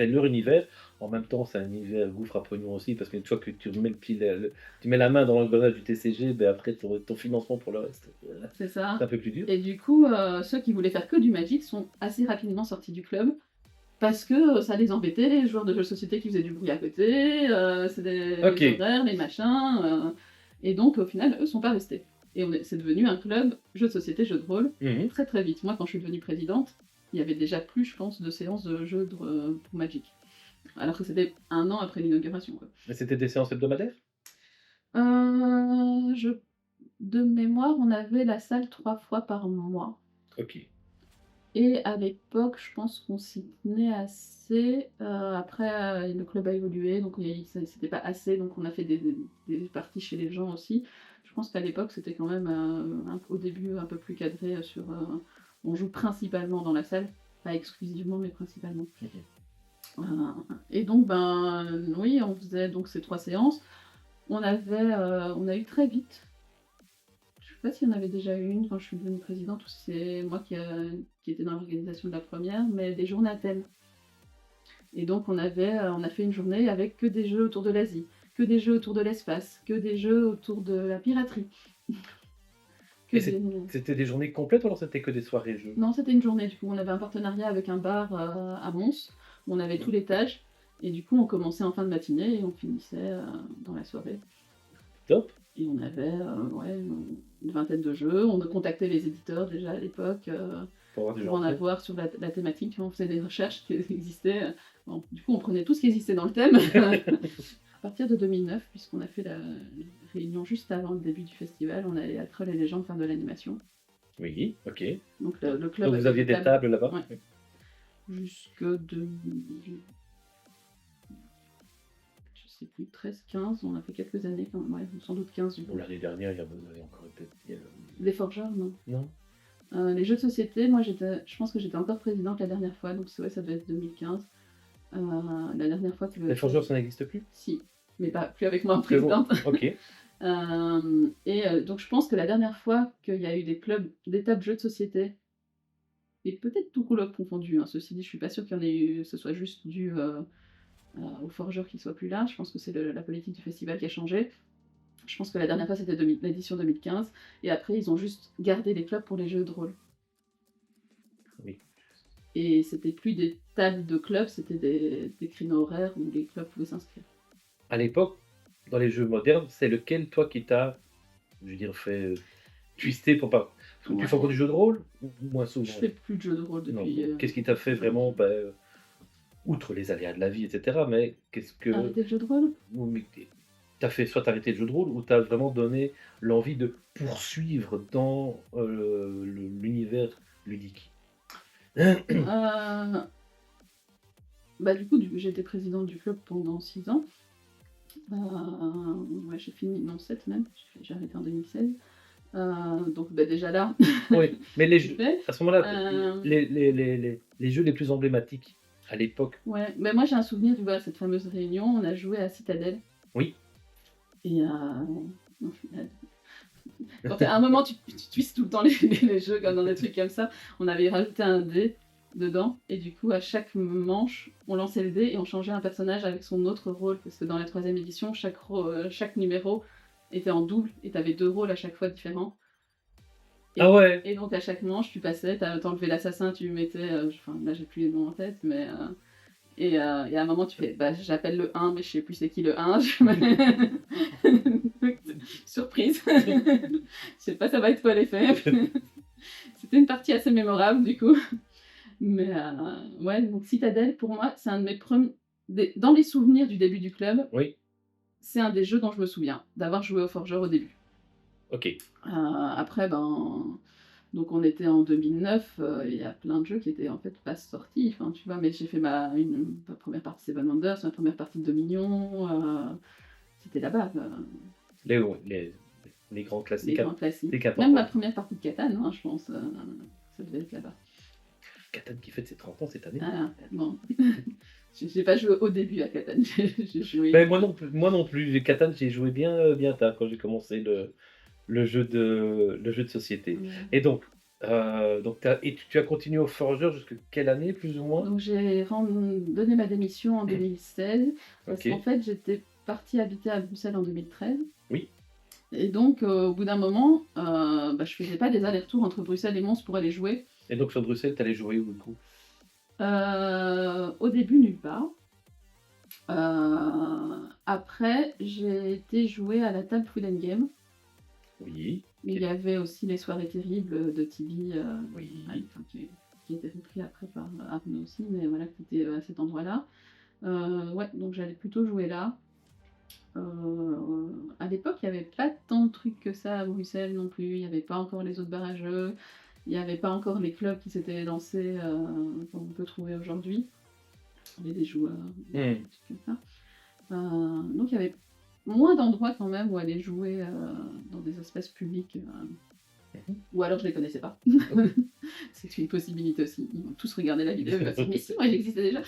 leur univers. En même temps, c'est un univers gouffre à pognon aussi, parce qu'une fois que tu mets le pied, tu mets la main dans l'engrenage du TCG, ben après ton financement pour le reste, c'est c'est ça. un peu plus dur. Et du coup, ceux qui voulaient faire que du Magic sont assez rapidement sortis du club. Parce que ça les embêtait, les joueurs de jeux de société qui faisaient du bruit à côté, c'est Ok. les horaires, les machins. Et donc, au final, eux sont pas restés. Et c'est devenu un club jeux de société, jeux de rôle, Mhm. très très vite. Moi, quand je suis devenue présidente, il y avait déjà plus, je pense, de séances de jeux pour Magic. Alors que c'était un an après l'inauguration. Quoi. Mais c'était des séances hebdomadaires? Je... De mémoire, on avait la salle 3 fois par mois. Ok. Et à l'époque, je pense qu'on s'y tenait assez. Après, le club a évolué, donc c'était pas assez, donc on a fait des parties chez les gens aussi. Je pense qu'à l'époque, c'était quand même au début un peu plus cadré sur. On joue principalement dans la salle, pas exclusivement, mais principalement. Et donc, ben oui, on faisait donc ces 3 séances. On a eu très vite. Je sais pas s'il y en avait déjà eu une quand je suis devenue présidente ou si c'est moi qui était dans l'organisation de la première, mais des journées à thème. Et donc on a fait une journée avec que des jeux autour de l'Asie, que des jeux autour de l'espace, que des jeux autour de la piraterie. Et c'était des journées complètes ou alors c'était que des soirées jeux? Non, c'était une journée. Du coup, on avait un partenariat avec un bar à Mons, où on avait tout l'étage. Et du coup, on commençait en fin de matinée et on finissait dans la soirée. Top. Et on avait une vingtaine de jeux. On contactait les éditeurs déjà à l'époque pour en avoir sur la thématique. On faisait des recherches qui existaient. Bon, du coup, on prenait tout ce qui existait dans le thème. À partir de 2009, puisqu'on a fait la réunion juste avant le début du festival, on allait à Troll et Légendes faire de l'animation. Oui, ok. Donc le club. Donc vous aviez des tables là-bas? Ouais. Jusque de. Je sais plus, 13, 15, on a fait quelques années quand même, ouais, sans doute 15 du coup. L'année dernière, vous avez encore été. Les forgeurs, non. Non. Les jeux de société, moi je pense que j'étais encore présidente la dernière fois, donc ça devait être 2015. La dernière fois que. Les forgeurs, ça n'existe plus? Si, mais pas plus avec moi en présidente. Ok. Et donc je pense que la dernière fois qu'il y a eu des clubs, des tables jeux de société, et peut-être tout colloque confondu, hein, ceci dit, je suis pas sûre qu'il y en ait eu, ce soit juste dû aux forgeurs qui soient plus là. Je pense que c'est la politique du festival qui a changé. Je pense que la dernière fois c'était l'édition 2015, et après ils ont juste gardé les clubs pour les jeux de rôle. Oui. Et c'était plus des tables de clubs, c'était des créneaux horaires où les clubs pouvaient s'inscrire. À l'époque, dans les jeux modernes, c'est lequel, toi, qui t'a, je veux dire, fait twister pour pas. Parce que tu fais encore du jeu de rôle ou moins souvent? Je fais plus de jeux de rôle depuis. Qu'est-ce qui t'a fait vraiment, outre les aléas de la vie, etc., mais qu'est-ce que. Arrêter le jeu de rôle? T'as fait soit arrêter le jeu de rôle ou t'as vraiment donné l'envie de poursuivre dans l'univers ludique? Du coup, j'ai été présidente du club pendant 6 ans. Ouais, j'ai fini, non 7 même, j'ai arrêté en 2016. Donc déjà là. Oui, mais les jeux, à ce moment-là, les jeux les plus emblématiques à l'époque. Ouais, mais moi j'ai un souvenir de cette fameuse réunion, on a joué à Citadel. Oui. Et À un moment, tu twistes tout le temps les jeux, comme dans des trucs comme ça. On avait rajouté un dé dedans, et du coup, à chaque manche, on lançait le dé et on changeait un personnage avec son autre rôle, parce que dans la 3e édition, chaque numéro était en double, et t'avais 2 rôles à chaque fois différents. Ah ouais. Et donc, à chaque manche, tu passais, t'enlevais l'assassin, tu mettais... Enfin, là, j'ai plus les noms en tête, mais... Et à un moment, tu fais, bah, j'appelle le 1, mais je sais plus c'est qui le 1. Surprise. Je sais pas, ça va être quoi l'effet. C'était une partie assez mémorable, du coup. Mais ouais, donc Citadel, pour moi, c'est un de mes premiers... Dans les souvenirs du début du club, Oui. c'est un des jeux dont je me souviens, d'avoir joué au Forger au début. Ok. Après, ben... Donc on était en 2009, il y a plein de jeux qui étaient en fait pas sortis, enfin, tu vois, mais j'ai fait ma première partie de Seven Wonders, ma première partie de Dominion, c'était là-bas. Les grands classiques. Les grands classiques. C'est Même ma première partie de Catan, hein, je pense, ça devait être là-bas. Catan qui fête ses 30 ans cette année. Ah, bon. J'ai pas joué au début à Catan, j'ai joué... Ben, moi non plus. Catan, j'ai joué bien tard quand j'ai commencé le jeu de société. Ouais. Et donc tu as continué au Forger jusqu'à quelle année, plus ou moins? Donc j'ai donné ma démission en 2016, parce Ok. qu'en fait j'étais partie habiter à Bruxelles en 2013. Oui. Et donc au bout d'un moment, je faisais pas des allers-retours entre Bruxelles et Mons pour aller jouer. Et donc sur Bruxelles, t'allais jouer où, du coup? Au début, nulle part. Après, j'ai été jouer à la table Food and Game. Oui. Il y avait aussi les soirées terribles de Tibi, Oui. qui étaient repris après par Arnaud aussi, mais voilà, qui était à cet endroit-là. Ouais, donc j'allais plutôt jouer là. À l'époque, il n'y avait pas tant de trucs que ça à Bruxelles non plus. Il n'y avait pas encore les autres barrageux. Il n'y avait pas encore les clubs qui s'étaient lancés qu'on peut trouver aujourd'hui. Il y avait des joueurs, des trucs comme ça. Donc il y avait moins d'endroits quand même où aller jouer dans des espaces publics. Ou alors je les connaissais pas. C'est une possibilité aussi. Ils vont tous regarder la vidéo et vont se dire mais si, moi j'existais déjà.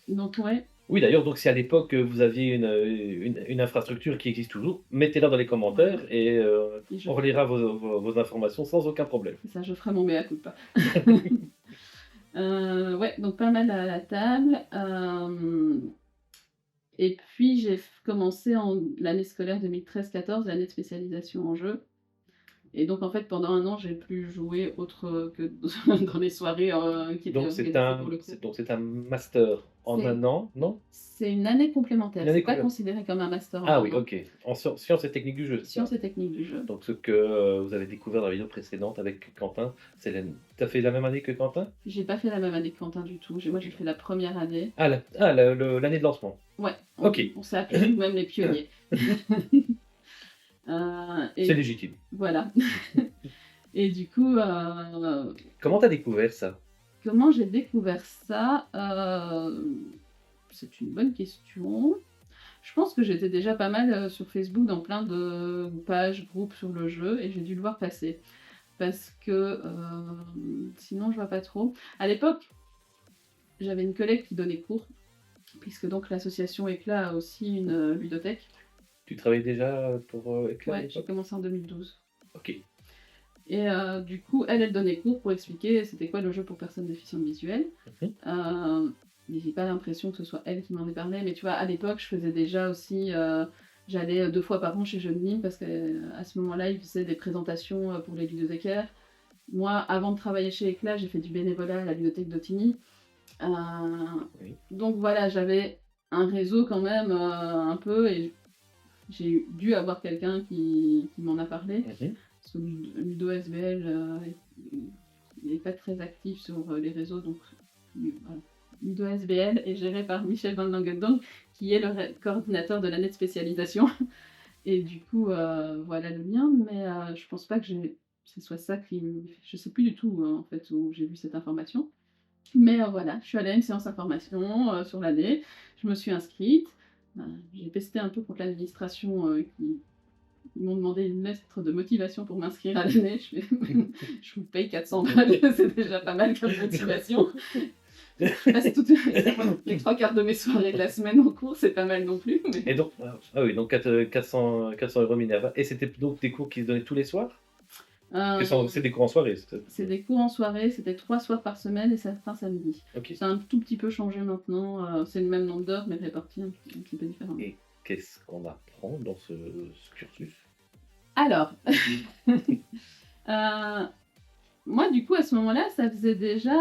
Donc ouais. Oui, d'ailleurs, donc si à l'époque vous aviez une infrastructure qui existe toujours, mettez-la dans les commentaires et on relira vos informations sans aucun problème. Ça, je ferai mon mea culpa. Ouais, donc pas mal à la table. Et puis j'ai commencé l'année scolaire 2013-14, l'année de spécialisation en jeu. Et donc en fait pendant un an j'ai plus joué autre que dans les soirées qui étaient organisées pour le cours. Donc c'est un master en un an, non? C'est une année complémentaire, c'est pas considéré comme un master en un an. Ah oui, ok. En sciences et techniques du jeu. Sciences et techniques du jeu. Donc ce que vous avez découvert dans la vidéo précédente avec Quentin, t'as fait la même année que Quentin? J'ai pas fait la même année que Quentin du tout. Moi j'ai fait la première année. Ah, l'année de lancement. Ouais. Ok. On s'est appelés nous-mêmes les pionniers. C'est légitime. Voilà. Et du coup... Comment t'as découvert ça? Comment j'ai découvert ça C'est une bonne question. Je pense que j'étais déjà pas mal sur Facebook dans plein de pages, groupes sur le jeu, et j'ai dû le voir passer. Parce que sinon je vois pas trop. À l'époque, j'avais une collègue qui donnait cours, puisque donc l'association Éclat a aussi une ludothèque. Tu travaillais déjà pour Éclat? Ouais, j'ai commencé en 2012. Ok. Et du coup, elle donnait cours pour expliquer c'était quoi le jeu pour personnes déficientes visuelles. Mais j'ai pas l'impression que ce soit elle qui m'en ait parlé. Mais tu vois, à l'époque, je faisais déjà aussi... j'allais 2 fois par an chez Jeune Nîmes parce qu'à ce moment-là, ils faisaient des présentations pour les ludothècaires. Moi, avant de travailler chez Éclat, j'ai fait du bénévolat à la bibliothèque d'Ottigny. Oui. Donc voilà, j'avais un réseau quand même un peu et j'ai dû avoir quelqu'un qui m'en a parlé. Parce que Ludo SBL n'est pas très actif sur les réseaux, donc voilà. Ludo SBL est géré par Michel Van Langendonk, qui est le coordinateur de l'année de spécialisation. Et du coup, voilà le lien, mais je pense pas que ce soit ça qui... Je sais plus du tout en fait où j'ai vu cette information. Mais voilà, je suis allée à une séance d'information sur l'année, je me suis inscrite, j'ai pesté un peu contre l'administration qui... Ils m'ont demandé une lettre de motivation pour m'inscrire à l'année. Je vous paye 400 balles, c'est déjà pas mal comme motivation. passe toutes les 3 quarts de mes soirées de la semaine en cours, c'est pas mal non plus. Et donc, oui, donc 400 € Minerva. Et c'était donc des cours qui se donnaient tous les soirs? C'est des cours en soirée, c'est ça? C'est des cours en soirée, c'était 3 soirs par semaine et certains samedis. Ok. C'est un tout petit peu changé maintenant, c'est le même nombre d'heures, mais réparti un petit peu différemment. Et qu'est-ce qu'on apprend dans ce cursus? Alors, moi, du coup, à ce moment-là, ça faisait déjà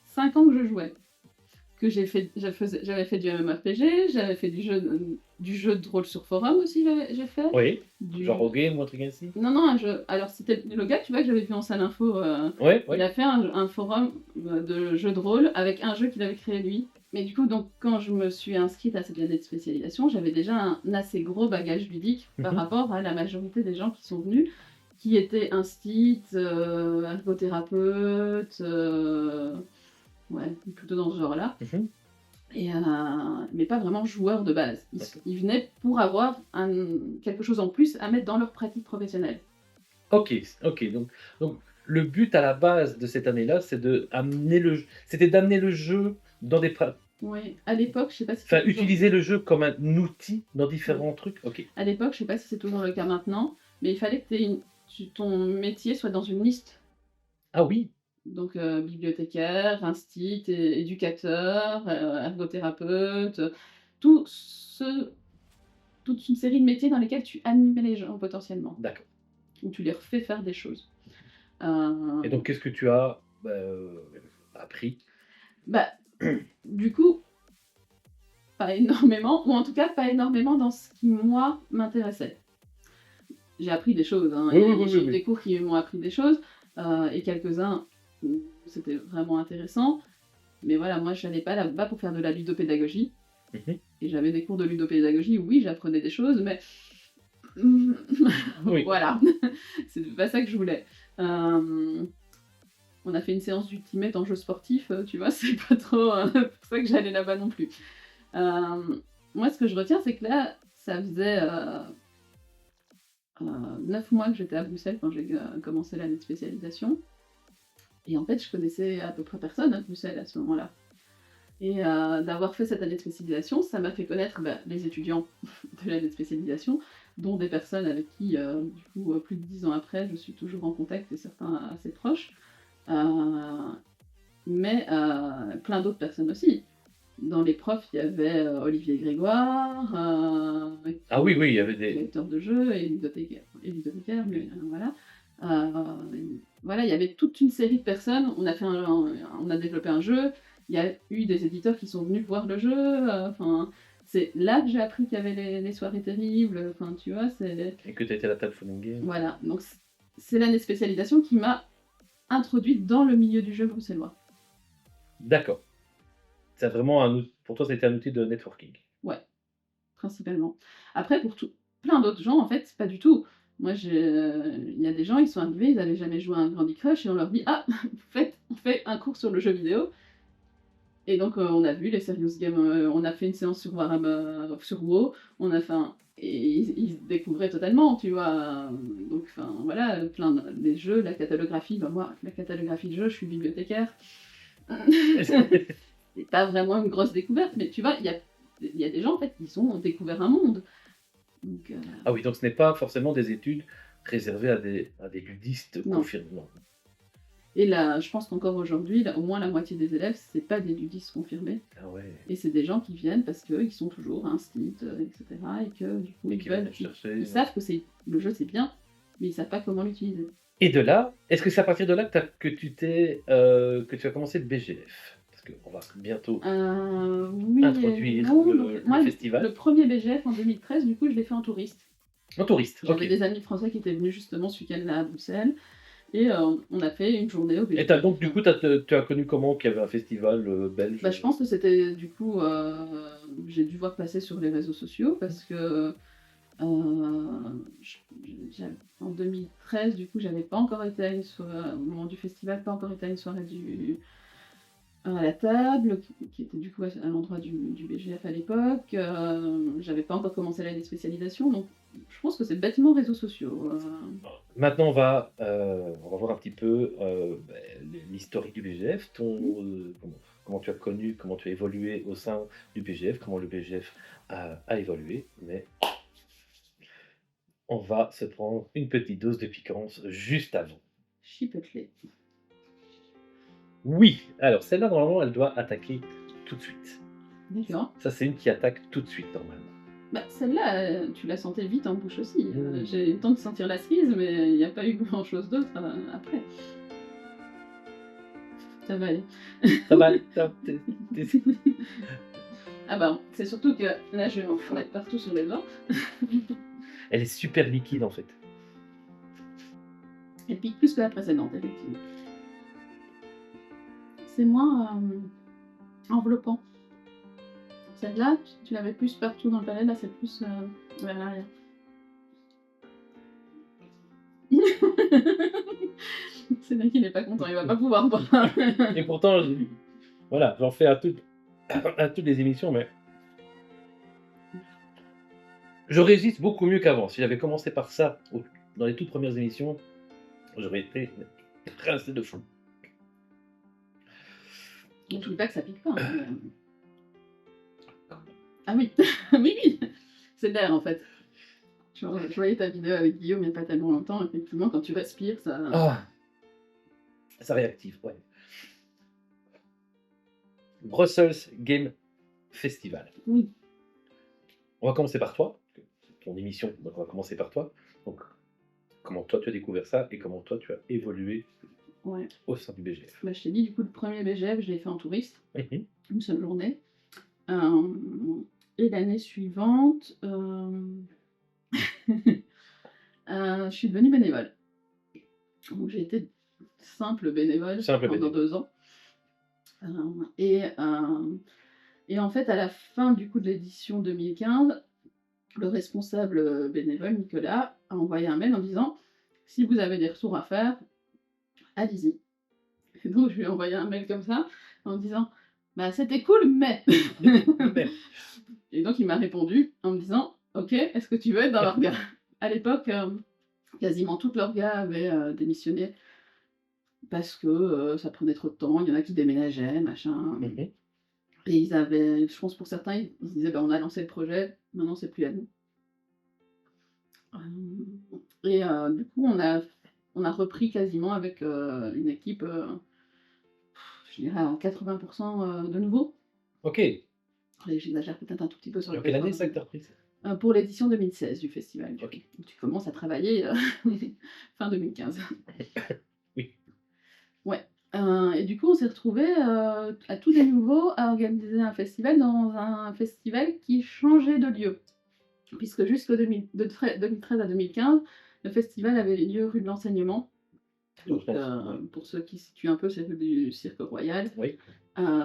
5 ans que je jouais. Que j'avais fait du MMORPG, j'avais fait du jeu de rôle sur forum aussi, j'ai fait. Oui, genre au game ou un truc ainsi? Non, un jeu. Alors, c'était le gars, tu vois, que j'avais vu en salle info. Ouais. Il a fait un forum de jeu de rôle avec un jeu qu'il avait créé lui. Mais du coup, donc, quand je me suis inscrite à cette année de spécialisation, j'avais déjà un assez gros bagage ludique par rapport à la majorité des gens qui sont venus, qui étaient instit, ergothérapeutes, ouais, plutôt dans ce genre-là. Et, mais pas vraiment joueurs de base. Ils venaient pour avoir quelque chose en plus à mettre dans leur pratique professionnelle. Ok. Donc le but à la base de cette année-là, c'était d'amener le jeu dans des Oui, à l'époque, je sais pas si enfin, utiliser le jeu comme un outil dans différents trucs. Ok. À l'époque, je sais pas si c'est toujours le cas maintenant, mais il fallait que ton métier soit dans une liste. Ah oui. Donc bibliothécaire, instit, éducateur, ergothérapeute, toute une série de métiers dans lesquels tu animes les gens potentiellement. D'accord. Où tu les refais faire des choses. Et donc, qu'est-ce que tu as appris? Du coup, pas énormément, ou en tout cas pas énormément dans ce qui, moi, m'intéressait. J'ai appris des choses, hein, j'ai eu des cours qui m'ont appris des choses, et quelques-uns où c'était vraiment intéressant. Mais voilà, moi, je n'allais pas là-bas pour faire de la ludopédagogie. Et j'avais des cours de ludopédagogie où, oui, j'apprenais des choses, mais voilà, c'est pas ça que je voulais. On a fait une séance d'Ultimate en jeu sportif, tu vois, c'est pas trop pour ça que j'allais là-bas non plus. Moi, ce que je retiens, c'est que là, ça faisait 9 mois que j'étais à Bruxelles quand j'ai commencé l'année de spécialisation. Et en fait, je connaissais à peu près personne à Bruxelles à ce moment-là. Et d'avoir fait cette année de spécialisation, ça m'a fait connaître les étudiants de l'année de spécialisation, dont des personnes avec qui, du coup, plus de 10 ans après, je suis toujours en contact et certains assez proches. Mais plein d'autres personnes aussi. Dans les profs, il y avait Olivier Grégoire. Ah oui, il y avait des directeurs de jeu et ludothécaires, mais voilà. Voilà, il y avait toute une série de personnes. On a développé un jeu. Il y a eu des éditeurs qui sont venus voir le jeu. C'est là que j'ai appris qu'il y avait les soirées terribles. Enfin, tu vois, et que tu étais à la table Phone Game. Voilà, donc c'est l'année de spécialisation qui m'a introduite dans le milieu du jeu bruxellois. D'accord. C'est vraiment pour toi, c'était un outil de networking. Ouais, principalement. Après, pour plein d'autres gens, en fait, pas du tout. Moi, il y a des gens, ils sont arrivés, ils n'avaient jamais joué à un Candy Crush et on leur dit ah, on fait un cours sur le jeu vidéo. Et donc, on a vu les Serious Games, on a fait une séance sur Warhammer, sur WoW, on a fait et ils se découvraient totalement, tu vois. Donc, enfin, voilà, plein des jeux, la catalographie, moi, la catalographie de jeux, je suis bibliothécaire. C'est pas vraiment une grosse découverte, mais tu vois, il y a des gens, en fait, qui ont découvert un monde. Donc, Ah oui, donc ce n'est pas forcément des études réservées à des ludistes confirmés. Non. Et là, je pense qu'encore aujourd'hui, au moins la moitié des élèves, c'est pas des ludistes confirmés. Ah ouais. Et c'est des gens qui viennent parce qu'ils sont toujours instit, etc. Et que du coup, ils savent que le jeu c'est bien, mais ils savent pas comment l'utiliser. Et de là, est-ce que c'est à partir de là que tu as commencé le BGF? Parce qu'on va bientôt introduire le festival. Le premier BGF en 2013, du coup, je l'ai fait en touriste. En touriste, ok. J'avais des amis français qui étaient venus justement ce week-end-là à Bruxelles. Et on a fait une journée au BGF. Et donc, du coup, tu as connu comment qu'il y avait un festival belge? Je pense que c'était, du coup, j'ai dû voir passer sur les réseaux sociaux parce que en 2013, du coup, j'avais pas encore été à au moment du festival, pas encore été à une soirée à la table, qui était du coup à l'endroit du BGF à l'époque. J'avais pas encore commencé l'année de spécialisation, donc je pense que c'est bêtement réseaux sociaux. Maintenant, on va voir un petit peu l'historique du BGF, comment tu as connu, comment tu as évolué au sein du BGF, comment le BGF a évolué. Mais on va se prendre une petite dose de piquance juste avant. Chipotle. Oui, alors celle-là, normalement, elle doit attaquer tout de suite. D'accord. Ça, c'est une qui attaque tout de suite, normalement. Bah, celle-là, tu la sentais vite en bouche aussi. Mmh. J'ai eu le temps de sentir la cerise, mais il n'y a pas eu grand-chose d'autre après. Ça va aller. Ça va, Ah bah, c'est surtout que là, je vais en mettre partout sur les doigts. elle est super liquide, en fait. Elle pique plus que la précédente, effectivement. C'est moins enveloppant. Celle-là, tu l'avais plus partout dans le palais, là c'est plus vers l'arrière. C'est vrai qu'il n'est pas content, il va pas pouvoir boire. Et pourtant, voilà, j'en fais à toutes les émissions, mais je résiste beaucoup mieux qu'avant. Si j'avais commencé par ça dans les toutes premières émissions, j'aurais été rincé de fou. Je ne dis pas que ça pique pas. Mais... Ah oui, oui, c'est l'air en fait. Je voyais ta vidéo avec Guillaume il n'y a pas tellement longtemps, effectivement, quand tu respires, ça... Ah, ça réactive, ouais. Brussels Game Festival. Oui. On va commencer par toi, ton émission, donc on va commencer par toi. Donc, comment toi tu as découvert ça et comment toi tu as évolué au sein du BGF. Bah, je t'ai dit, du coup, le premier BGF, je l'ai fait en touriste, une seule journée. Et l'année suivante, je suis devenue bénévole. Donc j'ai été simple bénévole pendant 2 ans. Et en fait, à la fin du coup de l'édition 2015, le responsable bénévole, Nicolas, a envoyé un mail en disant « Si vous avez des retours à faire, allez-y ». Et donc je lui ai envoyé un mail comme ça, en disant « Bah c'était cool, mais... » Et donc il m'a répondu en me disant « Ok, est-ce que tu veux être dans l'orga ?» À l'époque, quasiment toute l'orga avait démissionné parce que ça prenait trop de temps, il y en a qui déménageaient, machin. Et ils avaient, je pense pour certains, ils disaient bah, on a lancé le projet, maintenant c'est plus à nous. Et du coup, on a repris quasiment avec une équipe, je dirais à 80% de nouveau. Ok. J'exagère peut-être un tout petit peu sur le quelle année ça que tu as repris pour l'édition 2016 du festival. Ok. Donc, tu commences à travailler fin 2015. Oui. Ouais. Et du coup, on s'est retrouvés à tous les nouveaux à organiser un festival dans un festival qui changeait de lieu. Puisque jusqu'au 2013 à 2015, le festival avait lieu rue de l'Enseignement. Donc, pour ceux qui situent un peu, c'est rue du Cirque Royal. Oui.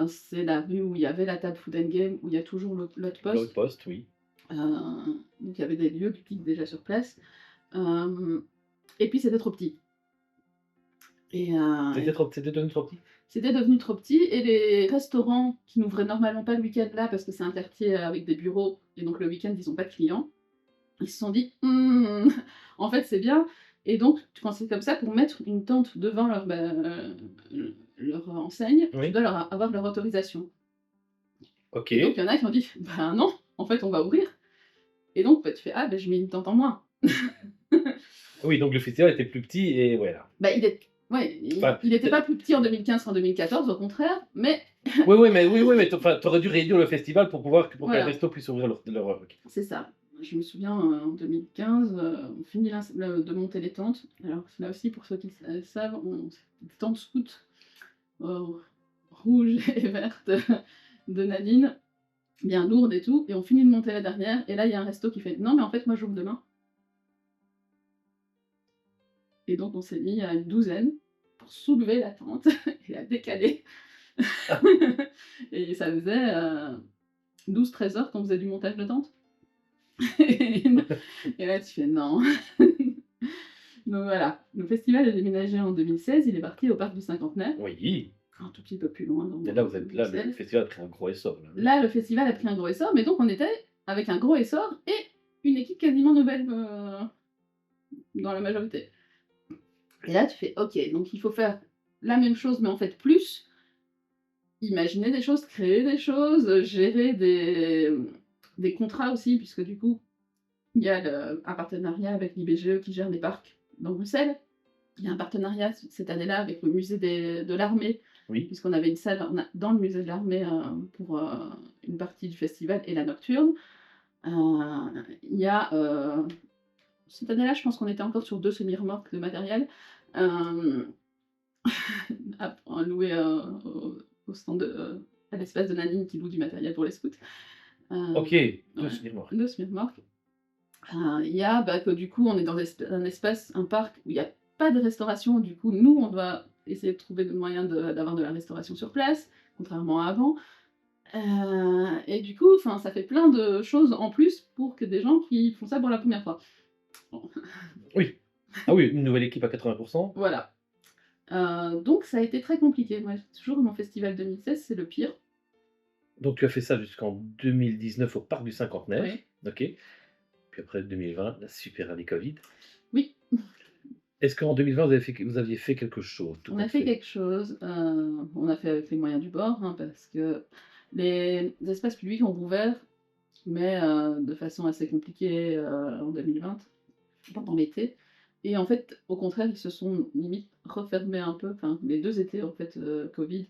C'est la rue où il y avait la table Food and Game, où il y a toujours l'autre poste. L'autre poste, oui. Donc il y avait des lieux publics déjà sur place. Et puis c'était trop petit. C'était devenu trop petit. C'était devenu trop petit et les restaurants qui n'ouvraient normalement pas le week-end là parce que c'est un quartier avec des bureaux et donc le week-end ils n'ont pas de clients, ils se sont dit en fait c'est bien et donc quand c'est comme ça pour mettre une tente devant leur enseigne, tu dois avoir leur autorisation. Ok. Et donc il y en a qui ont dit bah non, en fait on va ouvrir et donc bah, tu fais ah bah je mets une tente en moins. Oui donc le festival était plus petit et voilà. Bah il n'était pas plus petit en 2015 qu'en 2014, au contraire, mais... oui, mais t'aurais dû réduire le festival pour que les restos puissent ouvrir leur... C'est ça. Je me souviens, en 2015, on finit de monter les tentes. Alors là aussi, pour ceux qui savent, des tentes scouts rouges et vertes de Nadine, bien lourdes et tout, et on finit de monter la dernière, et là, il y a un resto qui fait « Non, mais en fait, moi, j'ouvre demain. » Et donc, on s'est mis à une douzaine pour soulever la tente et la décaler. Et ça faisait 12-13 heures qu'on faisait du montage de tente. Et là, tu fais non. Donc voilà, le festival est déménagé en 2016, il est parti au parc du Cinquantenaire. Oui. un tout petit peu plus loin Et là, le festival a pris un gros essor. Là. Là, le festival a pris un gros essor, mais donc on était avec un gros essor et une équipe quasiment nouvelle dans la majorité. Et là, tu fais, ok, donc il faut faire la même chose, mais en fait plus, imaginer des choses, créer des choses, gérer des contrats aussi, puisque du coup, il y a un partenariat avec l'IBGE qui gère les parcs dans Bruxelles. Il y a un partenariat cette année-là avec le musée de l'armée, Oui. puisqu'on avait une salle dans le musée de l'armée pour une partie du festival et la nocturne. Il y a cette année-là, je pense qu'on était encore sur 2 semi-remorques de matériel à louer au stand à l'espace de Nadine qui loue du matériel pour les scouts. Ok, 2 Ouais, semi-remorques. 2 semi-remorques. Il y a que du coup, on est dans un espace, un parc où il n'y a pas de restauration. Du coup, nous, on doit essayer de trouver des moyens d'avoir de la restauration sur place, contrairement à avant. Et du coup, ça fait plein de choses en plus pour que des gens qui font ça pour la première fois. Bon. Oui. Ah oui, une nouvelle équipe à 80%. Voilà. Donc ça a été très compliqué. Moi, toujours mon festival 2016, c'est le pire. Donc tu as fait ça jusqu'en 2019 au Parc du Cinquantenaire. Oui. Ok. Puis après 2020, la super année Covid. Oui. Est-ce qu'en 2020, vous aviez fait quelque chose? On a fait quelque chose. On a fait avec les moyens du bord, hein, parce que les espaces publics ont rouvert, mais de façon assez compliquée en 2020, pendant l'été. Et en fait, au contraire, ils se sont limite refermés un peu. Enfin, les 2 étés, en fait, Covid,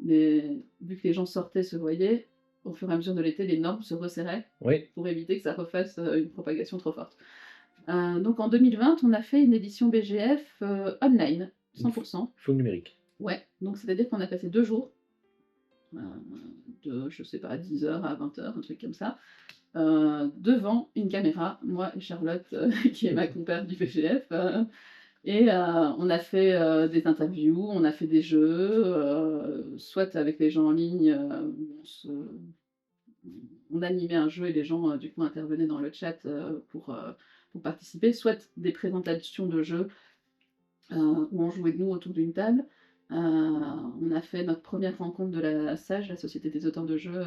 vu que les gens sortaient, se voyaient, au fur et à mesure de l'été, les normes se resserraient Oui. pour éviter que ça refasse une propagation trop forte. Donc en 2020, on a fait une édition BGF online, 100%. Full numérique. Ouais, donc c'est-à-dire qu'on a passé 2 jours, de, je sais pas, 10h à 20h, un truc comme ça, devant une caméra, moi et Charlotte, qui est ma compère du BGF, et on a fait des interviews, on a fait des jeux, soit avec les gens en ligne, on animait un jeu et les gens du coup intervenaient dans le chat pour participer, soit des présentations de jeux où on jouait nous autour d'une table. On a fait notre première rencontre de la SAGE, la Société des auteurs de jeux,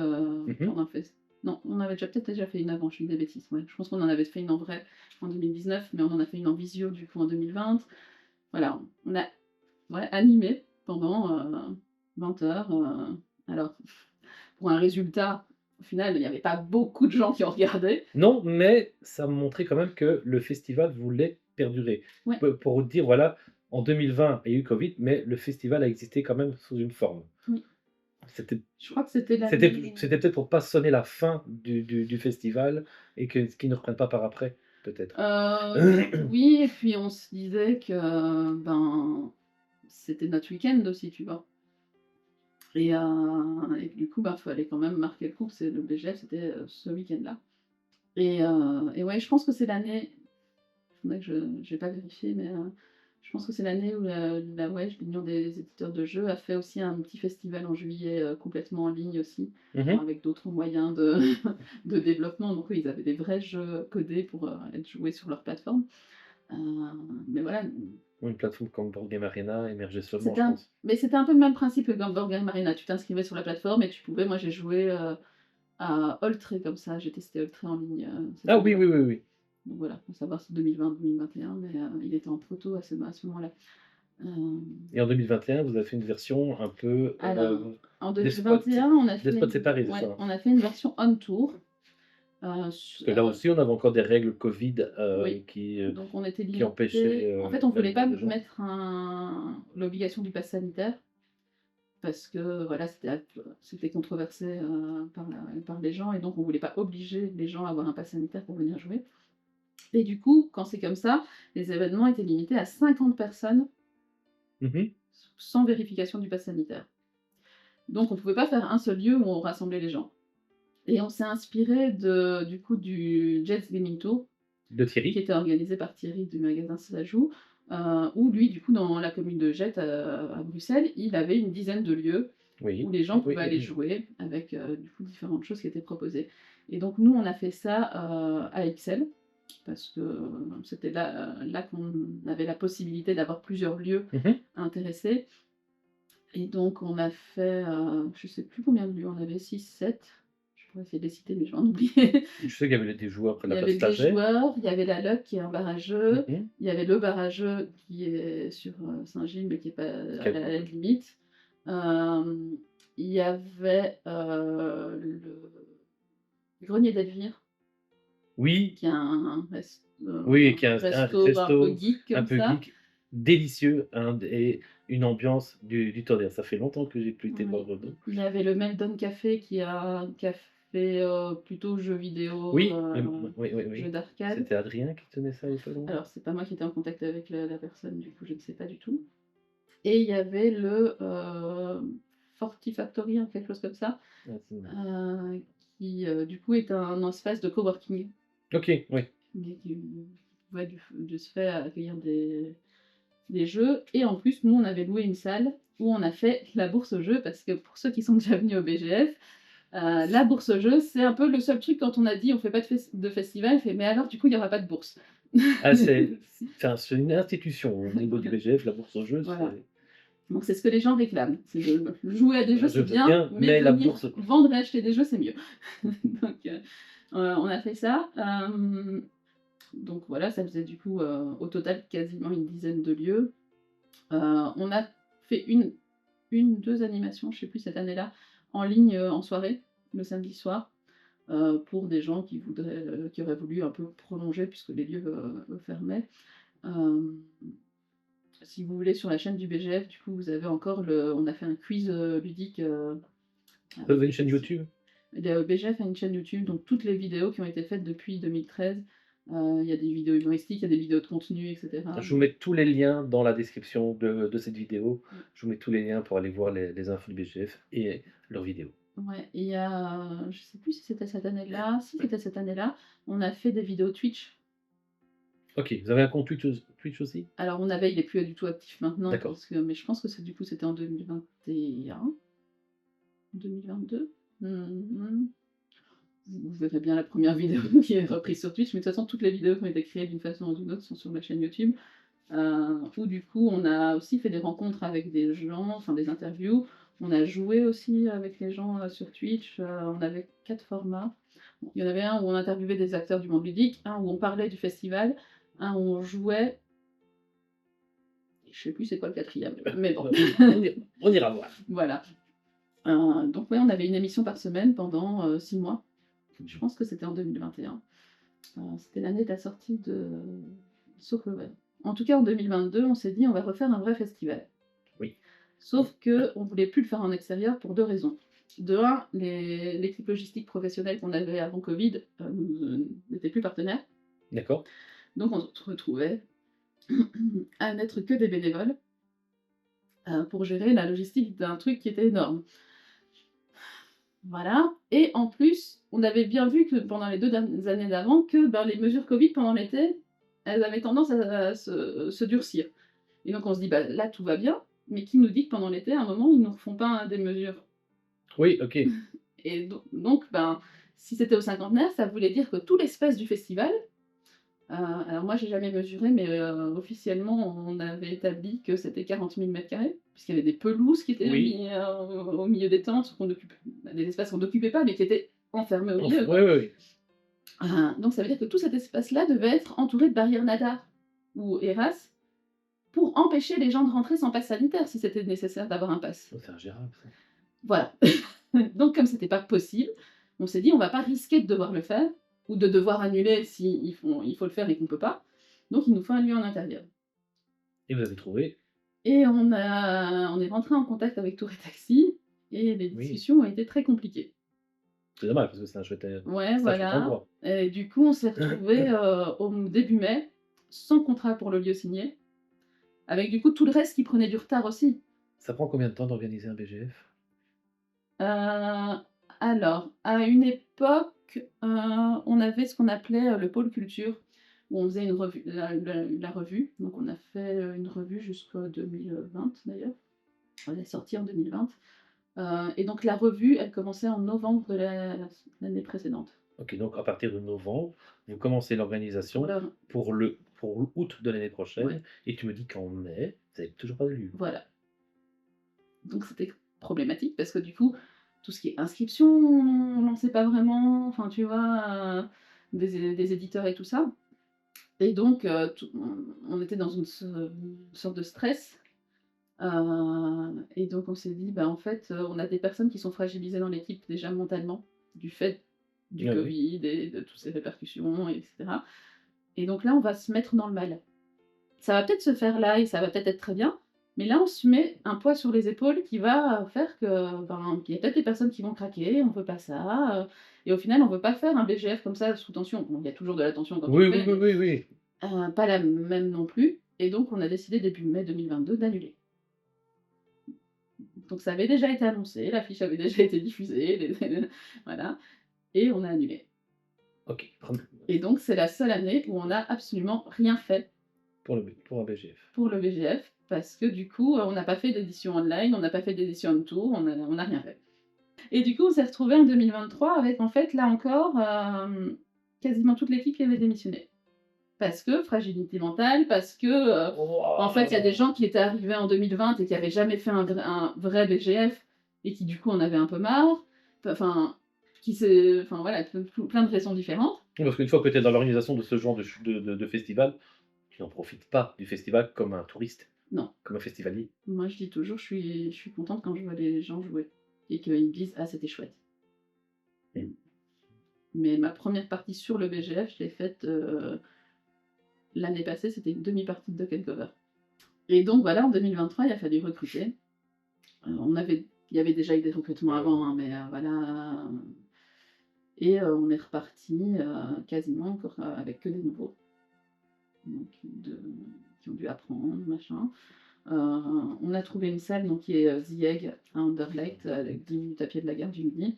pendant le fest. Non, on avait peut-être déjà fait une avant, je dis des bêtises. Ouais. Je pense qu'on en avait fait une en vrai en 2019, mais on en a fait une en visio du coup en 2020. Voilà, on a animé pendant 20 heures. Alors, pour un résultat, au final, il n'y avait pas beaucoup de gens qui ont regardé. Non, mais ça montrait quand même que le festival voulait perdurer. Ouais. Pour dire, voilà, en 2020, il y a eu Covid, mais le festival a existé quand même sous une forme. Oui. Je crois que C'était peut-être pour pas sonner la fin du festival et qu'ils ne reprennent pas par après, peut-être. Oui, et puis on se disait que c'était notre week-end aussi, tu vois. Et du coup, fallait quand même marquer le coup, le BGF, c'était ce week-end-là. Et ouais, je pense que c'est l'année, faudrait que je vais pas vérifier, mais je pense que c'est l'année où la WEJ, l'Union des éditeurs de jeux, a fait aussi un petit festival en juillet complètement en ligne aussi, avec d'autres moyens de développement. Donc oui, ils avaient des vrais jeux codés pour être joués sur leur plateforme. Mais voilà. Une plateforme comme Board Game Arena émergeait seulement, je pense. Mais c'était un peu le même principe que dans Board Game Arena. Tu t'inscrivais sur la plateforme et tu pouvais. Moi, j'ai joué à Oltré comme ça. J'ai testé Oltré en ligne. Ah oui, oui, oui, oui. Donc voilà, pour savoir si 2020-2021, mais il était en proto à ce moment-là. Et en 2021, vous avez fait une version un peu. Alors, en 2021, on a fait, séparés, c'est ça. on a fait une version on-tour. Parce que là aussi, on avait encore des règles Covid Oui. qui Donc on était qui empêchaient. En fait, on voulait pas mettre l'obligation du pass sanitaire parce que voilà, c'était controversé par les gens et donc on voulait pas obliger les gens à avoir un pass sanitaire pour venir jouer. Et du coup, quand c'est comme ça, les événements étaient limités à 50 personnes sans vérification du pass sanitaire. Donc on ne pouvait pas faire un seul lieu où on rassemblait les gens. Et on s'est inspiré du Jets Gaming Tour de Thierry, qui était organisé par Thierry du magasin Ça joue, où lui, du coup, dans la commune de Jette à Bruxelles, il avait une dizaine de lieux où les gens pouvaient aller jouer avec du coup différentes choses qui étaient proposées. Et donc nous, on a fait ça à Excel parce que c'était là qu'on avait la possibilité d'avoir plusieurs lieux intéressés. Et donc on a fait, je sais plus combien de lieux, on avait 6, 7. Je pourrais essayer de les citer, mais je vais en oublier. Je sais qu'il y avait des joueurs près de Il la y place avait des Flagey. joueurs, il y avait la LOC qui est un barrageux, Mmh. il y avait le barrageux qui est sur, Saint-Gilles, mais qui est pas à Quel la limite. Hem, il y avait, le grenier d'Elvire, Oui, qui est un oui, qui est un resto un peu resto geek un comme peu ça. geek, délicieux, et une ambiance du tonnerre. Ça fait longtemps que j'ai plus été Oui. boire Bordeaux. Il y avait le Meldon Café qui a un café, plutôt jeux vidéo, Oui, oui, oui, jeux oui. d'arcade. C'était Adrien qui tenait ça, il y a pas longtemps? Alors c'est pas moi qui étais en contact avec la personne, du coup je ne sais pas du tout. Et il y avait le, Fortifactory, hein, quelque chose comme ça, Ah, c'est heu, qui, du coup est un espace de coworking, OK, oui. mais qui ouais, de ce fait accueillir des jeux. Et en plus, nous, on avait loué une salle où on a fait la bourse aux jeux, parce que pour ceux qui sont déjà venus au BGF, la bourse aux jeux, c'est un peu le seul truc quand on a dit: «On fait pas de festival», il fait: «Mais alors du coup, il y aura pas de bourse?» Ah, c'est une institution au niveau du BGF, la bourse aux jeux, Voilà. c'est Donc c'est ce que les gens réclament. C'est de jouer à des jeux, je c'est veux bien, bien, mais mais la venir bourse vendre et acheter des jeux, c'est mieux. Donc on a fait ça. Donc voilà, ça faisait du coup, au total quasiment une dizaine de lieux. On a fait une ou 2 animations, je sais plus cette année-là, en ligne, en soirée, le samedi soir, pour des gens qui voudraient, qui auraient voulu un peu prolonger puisque les lieux, fermaient. Hem, Si vous voulez sur la chaîne du BGF, du coup, vous avez encore on a fait un quiz, ludique, vous avec avez des une chaîne questions. YouTube? Le BGF a une chaîne YouTube, donc toutes les vidéos qui ont été faites depuis 2013, il y a des vidéos humoristiques, il y a des vidéos de contenu et cetera, Je vous donc mets tous les liens dans la description de cette vidéo. mmh. Je vous mets tous les liens pour aller voir les infos du BGF et leurs vidéos. Ouais, et il y a, je sais plus si c'était cette année-là, si c'était cette année-là, on a fait des vidéos Twitch. OK, vous avez un compte Twitch aussi? Alors on avait, il est plus du tout actif maintenant D'accord. parce que, mais je pense que c'est, du coup, c'était en 2021? 2022? Mmh. Vous verrez bien la première vidéo qui est reprise sur Twitch, mais de toute façon toutes les vidéos qui ont été créées d'une façon ou d'une autre sont sur ma chaîne YouTube. Où du coup on a aussi fait des rencontres avec des gens, enfin des interviews. On a joué aussi avec les gens, sur Twitch, on avait 4 formats. Bon, il y en avait un où on interviewait des acteurs du monde ludique, un où on parlait du festival, un où on jouait, et je sais plus c'est quoi le quatrième, mais bon. On ira voir. Voilà. Donc ouais, on avait une émission par semaine pendant, 6 mois. Je pense que c'était en 2021. C'était l'année de la sortie de Sauf que ouais. En tout cas, en 2022, on s'est dit: «On va refaire un vrai festival». Oui. Sauf qu'on voulait plus le faire en extérieur pour 2 raisons. De un, l'équipe logistique professionnelle qu'on avait avant Covid, n'était plus partenaire. D'accord. Donc on se retrouvait à n'être que des bénévoles, pour gérer la logistique d'un truc qui était énorme. Voilà. Et en plus, on avait bien vu que pendant les 2 dernières années d'avant que, ben, les mesures Covid pendant l'été, elles avaient tendance à se durcir. Et donc on se dit: «Bah, là, tout va bien, mais qui nous dit que pendant l'été, à un moment, ils nous refont pas des mesures?» Oui, OK. Et donc, ben, si c'était au cinquantenaire, ça voulait dire que tout l'espace du festival, alors moi j'ai jamais mesuré, mais officiellement on avait établi que c'était 40 000 m², puisqu'il y avait des pelouses qui étaient Oui. au milieu des tentes, des espaces qu'on n'occupait pas, mais qui étaient enfermés au milieu, Oui, quoi. oui, oui. Donc ça veut dire que tout cet espace-là devait être entouré de barrières nadar ou ERAS pour empêcher les gens de rentrer sans passe sanitaire, si c'était nécessaire d'avoir un pass. Oh, c'est ingérable ça. Voilà. Donc comme c'était pas possible, on s'est dit: «On va pas risquer de devoir le faire ou de devoir annuler si il faut le faire et qu'on peut pas, donc il nous faut un lieu en intérieur». Et vous avez trouvé? Et on est rentré en contact avec Tour et Taxi et les Oui. discussions ont été très compliquées. C'est dommage parce que Ouais, c'est un chouette voilà, endroit. et du coup, on s'est retrouvés, au début mai, sans contrat pour le lieu signé, avec du coup tout le reste qui prenait du retard aussi. Ça prend combien de temps d'organiser un BGF? Alors, à une époque, on avait ce qu'on appelait, le pôle culture, où on faisait une revue, la revue. Donc on a fait, une revue jusqu'en 2020 d'ailleurs. Elle est sortie en 2020. Et donc la revue, elle commençait en novembre de l'année précédente. OK, donc à partir de novembre, vous commencez Pour l'organisation la pour août de l'année Ouais, prochaine et tu me dis qu'en mai, vous avez toujours pas de lieu. voilà. Donc c'était problématique parce que du coup, tout ce qui est inscription, on lançait pas vraiment, enfin tu vois, des éditeurs et tout ça. Et donc, on était dans une sorte de stress. Et donc on s'est dit, bah, en fait, on a des personnes qui sont fragilisées dans l'équipe déjà mentalement, du fait du Oui, oui. Covid et de toutes ces répercussions, et cetera. Et donc là, on va se mettre dans le mal. Ça va peut-être se faire là et ça va peut-être être très bien, mais là, on se met un poids sur les épaules qui va faire que, ben, qu'il y a peut-être des personnes qui vont craquer, on veut pas ça, et au final, on veut pas faire un BGF comme ça sous tension. Bon, il y a toujours de la tension quand on le Oui, oui, fait, oui, mais oui, oui. pas la même non plus. Et donc, on a décidé début mai 2022 d'annuler. Donc ça avait déjà été annoncé, l'affiche avait déjà été diffusée, voilà, et on a annulé. OK, Et donc c'est la seule année où on n'a absolument rien fait pour un BGF. pour le VGF, parce que du coup, on n'a pas fait d'édition online, on n'a pas fait d'édition on tour, on n'a rien fait. Et du coup, on s'est retrouvés en 2023 avec, en fait, là encore, quasiment toute l'équipe qui avait démissionné. Parce que fragilité mentale, parce que, en fait, il y a des gens qui étaient arrivés en 2020 et qui avaient jamais fait un vrai BGF et qui, du coup, en avaient un peu marre. Enfin, enfin voilà, plein de raisons différentes. Oui, parce qu'une fois que tu es dans l'organisation de ce genre de festival, tu n'en profites pas du festival comme un touriste, Non. comme un festivalier. Moi, je dis toujours, je suis contente quand je vois les gens jouer et qu'ils me disent: «Ah, c'était chouette». Mmh. Mais ma première partie sur le BGF, je l'ai faite, l'année passée, c'était une demi-partie de Duck Cover. Et donc voilà, en 2023, il a fallu recruter. Il y avait déjà eu des recrutements avant, hein, mais voilà. Et on est reparti quasiment encore avec que des nouveaux. Donc, qui ont dû apprendre, machin. On a trouvé une salle donc, qui est The Egg à Anderlecht, avec 10 minutes à pied de la gare du Midi.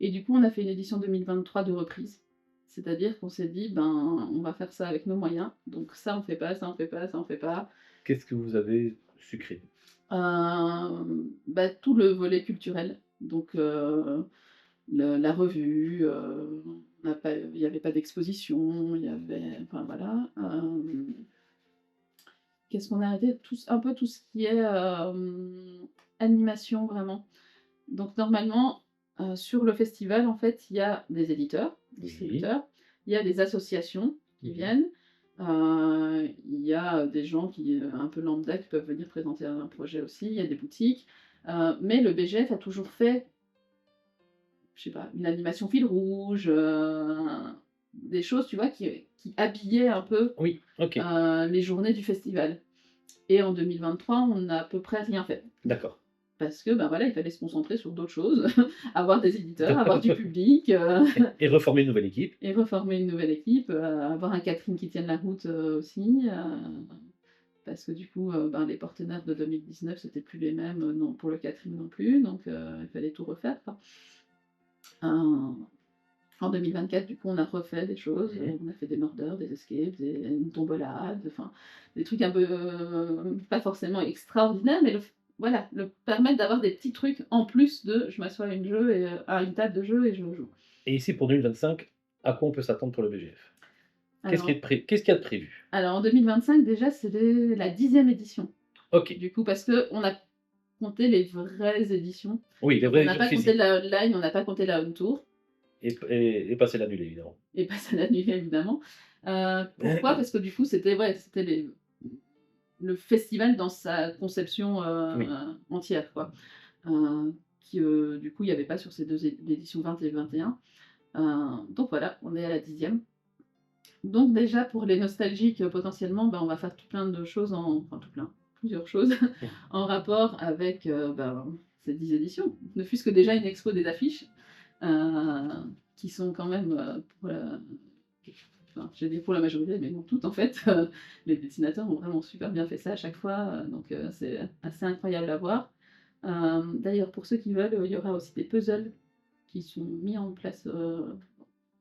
Et du coup, on a fait une édition 2023 de reprise. C'est-à-dire qu'on s'est dit, ben, on va faire ça avec nos moyens. Donc ça, on fait pas, ça, on fait pas, ça, on fait pas. Qu'est-ce que vous avez sucré? Bah, tout le volet culturel. Donc, la revue, il n'y avait pas d'exposition, il y avait. Enfin, voilà. Qu'est-ce qu'on a arrêté? Un peu tout ce qui est animation, vraiment. Donc, normalement, sur le festival, en fait, il y a des éditeurs, Oui. distributeurs, il y a des associations qui viennent, il y a des gens qui, un peu lambda, qui peuvent venir présenter un projet aussi, il y a des boutiques, mais le BGF a toujours fait, je sais pas, une animation fil rouge, des choses, tu vois, qui habillaient un peu Oui, OK, les journées du festival. Et en 2023, on n'a à peu près rien fait. d'accord. Parce que, ben voilà, il fallait se concentrer sur d'autres choses, avoir des éditeurs, avoir du public, Et reformer une nouvelle équipe. et reformer une nouvelle équipe, avoir un catering qui tienne la route, aussi, parce que du coup, ben, les partenaires de 2019, c'était plus les mêmes, non, pour le catering non plus, donc il fallait tout refaire, quoi. En 2024, du coup, on a refait des choses, on a fait des murders, des escapes, une tombolade, enfin, des trucs un peu, pas forcément extraordinaires, mais voilà, permettre d'avoir des petits trucs en plus de je m'assois à une table de jeu et je joue. Et ici, pour 2025, à quoi on peut s'attendre pour le BGF? Alors, Qu'est-ce qu'il y a de prévu? en 2025, déjà, c'est la 10e édition. OK. Du coup, parce qu'on a compté les vraies éditions. Oui, les Donc, on vraies n'a éditions pas compté physiques la online, on n'a pas compté la on tour. et passer l'annulé, évidemment. Et pas ça l'annuler, évidemment. Pourquoi? Parce que du coup, c'était le festival dans sa conception Oui. entière, quoi. Qui, du coup, il n'y avait pas sur ces deux l'édition 20 et 21. Donc voilà, on est à la 10e. Donc déjà, pour les nostalgiques, potentiellement, ben, on va faire tout plein de choses, enfin tout plein, plusieurs choses, en rapport avec ben, ces 10 éditions. Ne fût-ce que déjà une expo des affiches, euh, qui sont quand même, enfin, j'ai dit pour la majorité, mais non toutes en fait. Les dessinateurs ont vraiment super bien fait ça à chaque fois, donc c'est assez incroyable à voir. D'ailleurs, pour ceux qui veulent, il y aura aussi des puzzles qui sont mis en place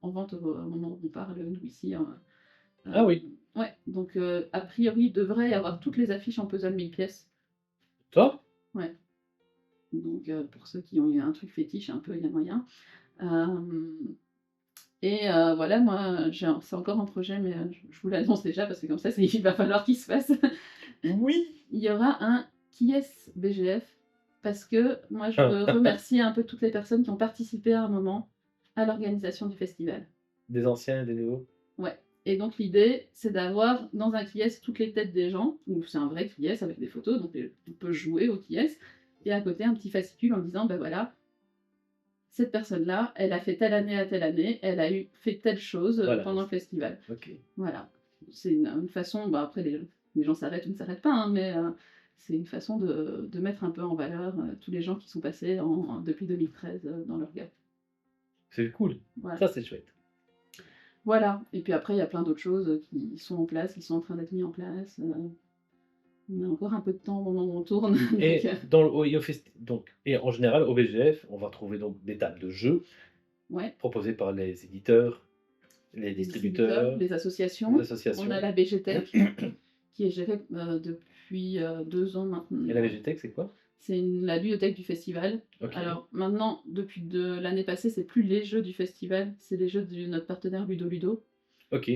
en vente au moment où on parle, nous ici. Ah oui, Ouais, donc a priori, il devrait y avoir toutes les affiches en puzzle 1000 pièces. toi? Ouais, donc pour ceux qui ont eu un truc fétiche, un peu, il y a moyen. Euh, Et voilà, moi, c'est encore un projet, mais je vous l'annonce déjà parce que comme ça, il va falloir qu'il se fasse. Oui! Il y aura un Qui est BGF parce que moi, je veux Ah, remercier un peu toutes les personnes qui ont participé à un moment à l'organisation du festival. des anciens et des nouveaux? Ouais. Et donc l'idée, c'est d'avoir dans un Qui-est toutes les têtes des gens. Donc c'est un vrai Qui-est avec des photos, donc on peut jouer au Qui-est. Et à côté, un petit fascicule en disant, ben voilà, cette personne-là, elle a fait telle année à telle année, elle a fait telle chose Voilà, pendant le festival. OK. Voilà. C'est une façon, bah après les gens s'arrêtent ou ne s'arrêtent pas, hein, mais c'est une façon de mettre un peu en valeur tous les gens qui sont passés depuis 2013 dans leur gap. C'est cool. Voilà. Ça, c'est chouette. Voilà. Et puis après, il y a plein d'autres choses qui sont en place, qui sont en train d'être mis en place. On a encore un peu de temps au moment où on tourne. Et donc, dans le au fest donc et en général, au BGF, on va trouver donc des tables de jeux ouais. proposées par les éditeurs, les Les distributeurs, distributeurs, les les associations. On a associations. la BGTech qui est gérée depuis 2 ans Et la maintenant. VGTech, c'est quoi? C'est la bibliothèque du festival. OK. Alors maintenant, depuis l'année passée, c'est plus les jeux du festival, c'est les jeux de notre partenaire Ludo Ludo, OK.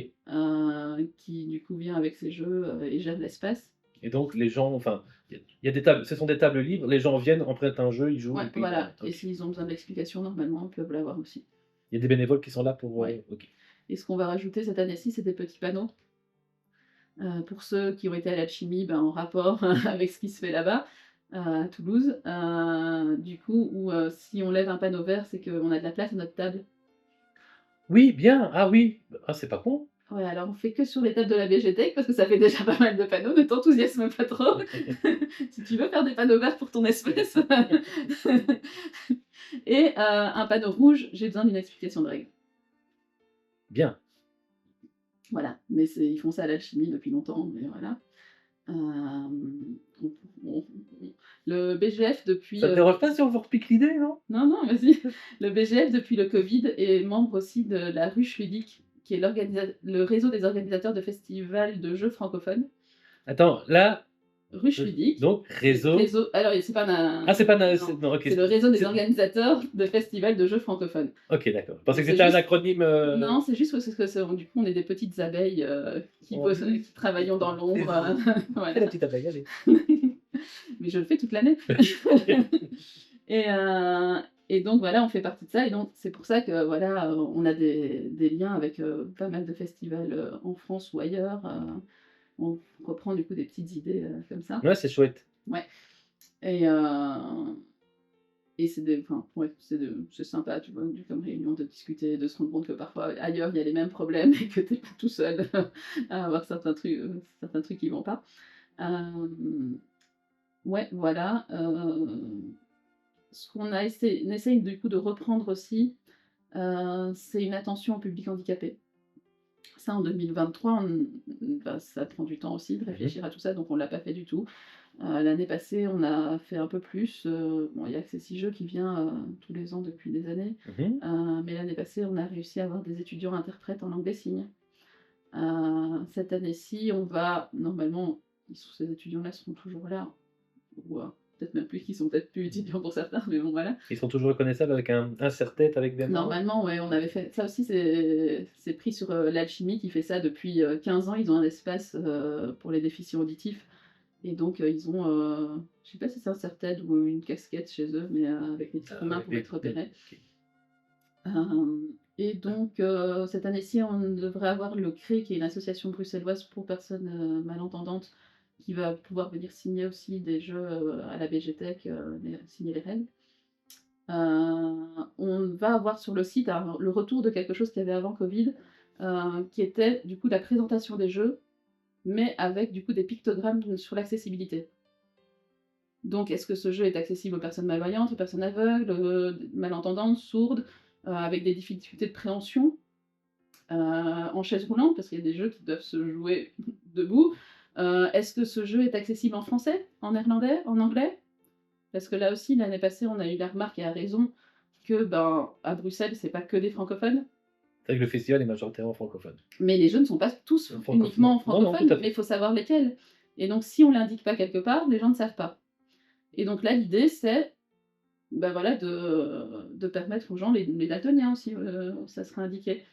qui du coup vient avec ses jeux et gère l'espace. Et donc les gens enfin, il y a des tables ce sont des tables libres, les gens viennent, empruntent un jeu, ils jouent Ouais, et puis ils voilà. repartent. Et OK. s'ils ont besoin d'explications, normalement, ils peuvent l'avoir aussi. Il y a des bénévoles qui sont là pour, Ouais. OK. Et ce qu'on va rajouter cette année-ci, c'est des petits panneaux. Pour ceux qui ont été à l'Alchimie, ben, en rapport avec ce qui se fait là-bas, à Toulouse. Du coup, où si on lève un panneau vert, c'est qu'on a de la place à notre table. Oui, bien! Ah oui! Ah, c'est pas con! Ouais, alors on fait que sur les tables de la BGTech parce que ça fait déjà pas mal de panneaux, ne t'enthousiasme pas trop. Si tu veux faire des panneaux verts pour ton espèce. Et un panneau rouge, j'ai besoin d'une explication de règle. Bien. Voilà, mais ils font ça à l'Alchimie depuis longtemps, mais voilà. On- on- le BGF depuis... Ça te dérange pas si on vous repique l'idée, non? Non, non, vas-y. Le BGF depuis le Covid est membre aussi de la Ruche Ludique, qui est le réseau des organisateurs de festivals de jeux francophones. Attends, là, Ruche Ludique. donc C'est réseau Alors, c'est pas ah, c'est pas na non, c'est non, OK, c'est le réseau des c'est organisateurs de festivals de jeux francophones. OK, d'accord. Je pensais Donc que c'est c'était un juste acronyme, Non, c'est juste parce que du coup, on est des petites abeilles on qui travaillons dans l'ombre. fais la Voilà. petite abeille, allez. Mais je le fais toute l'année. Et, et donc voilà, on fait partie de ça. Et donc c'est pour ça que voilà, on a des liens avec pas mal de festivals en France ou ailleurs. On reprend du coup des petites idées comme ça. Ouais, c'est chouette. Ouais. Et, enfin, ouais, c'est sympa, tu vois, comme réunion de discuter, de se rendre compte que parfois ailleurs il y a les mêmes problèmes et que t'es pas tout seul à avoir certains trucs qui vont pas. Ouais, voilà. Ce qu'on a essayé, on essaye du coup de reprendre aussi, c'est une attention au public handicapé. Ça, en 2023, bah, ça prend du temps aussi de réfléchir à tout ça, donc on l'a pas fait du tout. L'année passée, on a fait un peu plus. Bon, il y a Accessi-Jeux qui vient tous les ans depuis des années. Mmh. Mais l'année passée, on a réussi à avoir des étudiants interprètes en langue des signes. Cette année-ci, on va normalement, ces étudiants-là seront toujours là, ou peut-être même plus, qu'ils sont peut-être plus étudiants pour certains, mais bon voilà. Ils sont toujours reconnaissables avec un serre-tête avec des mains? Normalement, ouais, on avait fait ça aussi, c'est pris sur l'Alchimie qui fait ça depuis 15 ans. Ils ont un espace pour les déficients auditifs. Et donc, ils ont, je sais pas si c'est un serre-tête ou une casquette chez eux, mais avec des petites mains Avec pour des être repérés. OK. Et donc, cette année-ci, on devrait avoir le CRE, qui est une association bruxelloise pour personnes malentendantes, qui va pouvoir venir signer aussi des jeux à la BGTech, signer les règles. On va avoir sur le site le retour de quelque chose qu'il y avait avant Covid, qui était du coup la présentation des jeux, mais avec du coup des pictogrammes sur l'accessibilité. Donc, est-ce que ce jeu est accessible aux personnes malvoyantes, aux personnes aveugles, malentendantes, sourdes, avec des difficultés de préhension, en chaise roulante, parce qu'il y a des jeux qui doivent se jouer debout. Est-ce que ce jeu est accessible en français, en néerlandais, en anglais? Parce que là aussi, l'année passée, on a eu la remarque, et à raison, que ben, à Bruxelles, c'est pas que des francophones. C'est vrai que le festival est majoritairement francophone. Mais les jeux ne sont pas tous uniquement Non, non, francophones, tout à fait. mais il faut savoir lesquels. Et donc, si on l'indique pas quelque part, les gens ne savent pas. Et donc là, l'idée, c'est bah voilà, de permettre aux gens, les daltoniens aussi, ça sera indiqué.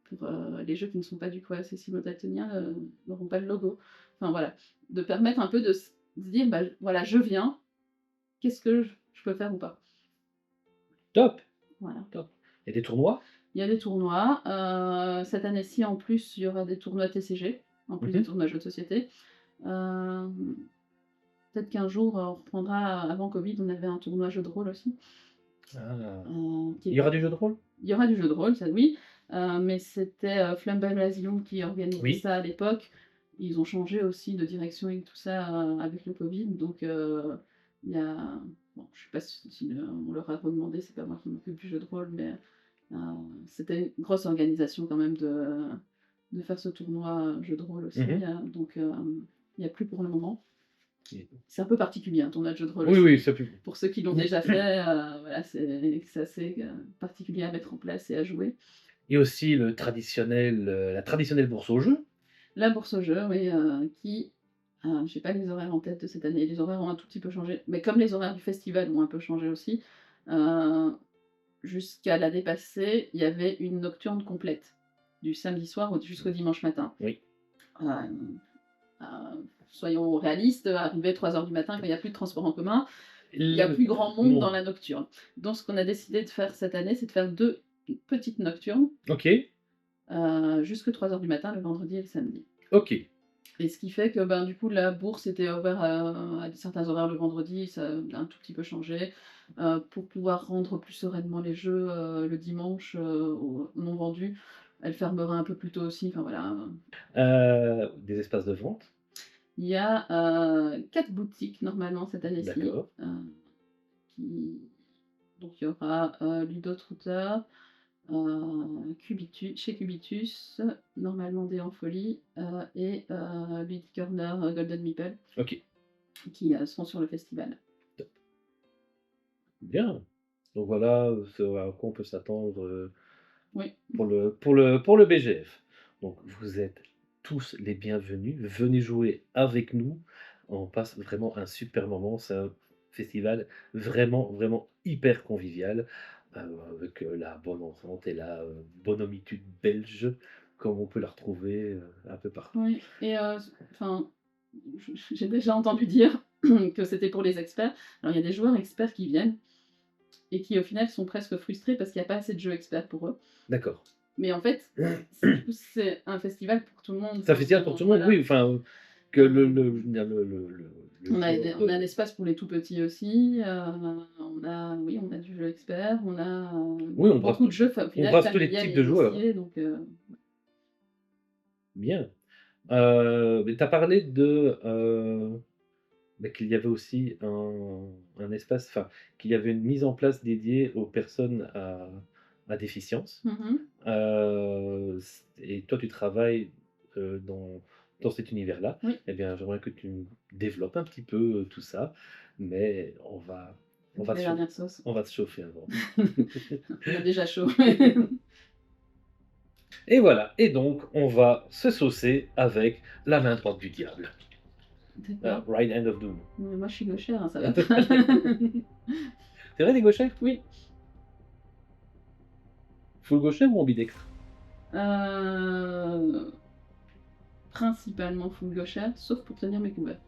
Pour les jeux qui ne sont pas du coup accessibles aux daltoniens, n'auront pas le logo. Enfin voilà, de permettre un peu de se dire, bah voilà, je viens, qu'est-ce que je peux faire ou pas. Top, Voilà. top. Il y a des tournois? Il y a des tournois. Cette année-ci, en plus, il y aura des tournois TCG, en plus des tournois jeux de société. Peut-être qu'un jour, on reprendra. Avant Covid, on avait un tournoi jeu de rôle aussi. Ah. Qui Il y aura du jeu de rôle? Il y aura du jeu de rôle, ça oui, mais c'était Flamboyant Asylum qui organisait Oui. ça à l'époque. Ils ont changé aussi de direction et tout ça avec le Covid, donc il y a... Bon, je sais pas si on leur a redemandé, c'est pas moi qui m'occupe du jeu de rôle, mais c'était une grosse organisation quand même de faire ce tournoi jeu de rôle aussi, donc il n'y a plus pour le moment. C'est un peu particulier, un tournoi de jeu de rôle Oui, aussi. oui, c'est plus. Pour ceux qui l'ont déjà fait, voilà, c'est assez particulier à mettre en place et à jouer. Et aussi la traditionnelle bourse au jeu. La bourse au jeu, oui, qui, j'ai pas les horaires en tête de cette année. Les horaires ont un tout petit peu changé, mais comme les horaires du festival ont un peu changé aussi, jusqu'à l'année passée, il y avait une nocturne complète, du samedi soir jusqu'au dimanche matin. Oui. Soyons réalistes, arriver 3 h du matin quand il n'y a plus de transport en commun, il y a plus grand monde dans la nocturne. Donc ce qu'on a décidé de faire cette année, c'est de faire 2 petites nocturnes. OK. Jusque 3 h du matin, le vendredi et le samedi. OK. Et ce qui fait que, ben, du coup, la bourse était ouverte à certains horaires le vendredi, ça a un tout petit peu changé, pour pouvoir rendre plus sereinement les jeux, le dimanche, aux non vendus. Elle fermera un peu plus tôt aussi, enfin voilà. Des espaces de vente? Il y a 4 boutiques normalement cette année-ci. D'accord. Donc il y aura Ludotrouter, chez Cubitus, normalement Des en Folie, et Luddy Corner Golden Meeple, OK. qui seront sur le festival. Top. Bien. Donc voilà ce à quoi on peut s'attendre Oui. pour le BGF. Donc vous êtes tous les bienvenus. Venez jouer avec nous. On passe vraiment un super moment. C'est un festival vraiment, vraiment hyper convivial, avec la bonne entente et la bonhomitude belge, comme on peut la retrouver un peu partout. Oui, et enfin, j'ai déjà entendu dire que c'était pour les experts. Alors il y a des joueurs experts qui viennent et qui au final sont presque frustrés parce qu'il n'y a pas assez de jeux experts pour eux. D'accord. Mais en fait, c'est un festival pour tout le monde. C'est un festival pour tout le monde, oui, enfin, que on a un espace pour les tout petits aussi, on a du jeu expert, on a beaucoup de jeux on brasse tous les types de joueurs. Donc, bien. Mais tu as parlé qu'il y avait aussi un espace, enfin, qu'il y avait une mise en place dédiée aux personnes à déficience. Et toi, tu travailles dans cet univers-là. Oui. Eh bien, j'aimerais que tu développes un petit peu tout ça, mais on va se chauffer avant. On a déjà chaud. Et voilà, et donc on va se saucer avec la main droite du diable. Right Hand of Doom. Mais moi je suis gauchère, ça va. C'est vrai, t'es gauchère? Oui. Full gauchère ou ambidextre? Principalement full gauchère, sauf pour tenir mes couverts.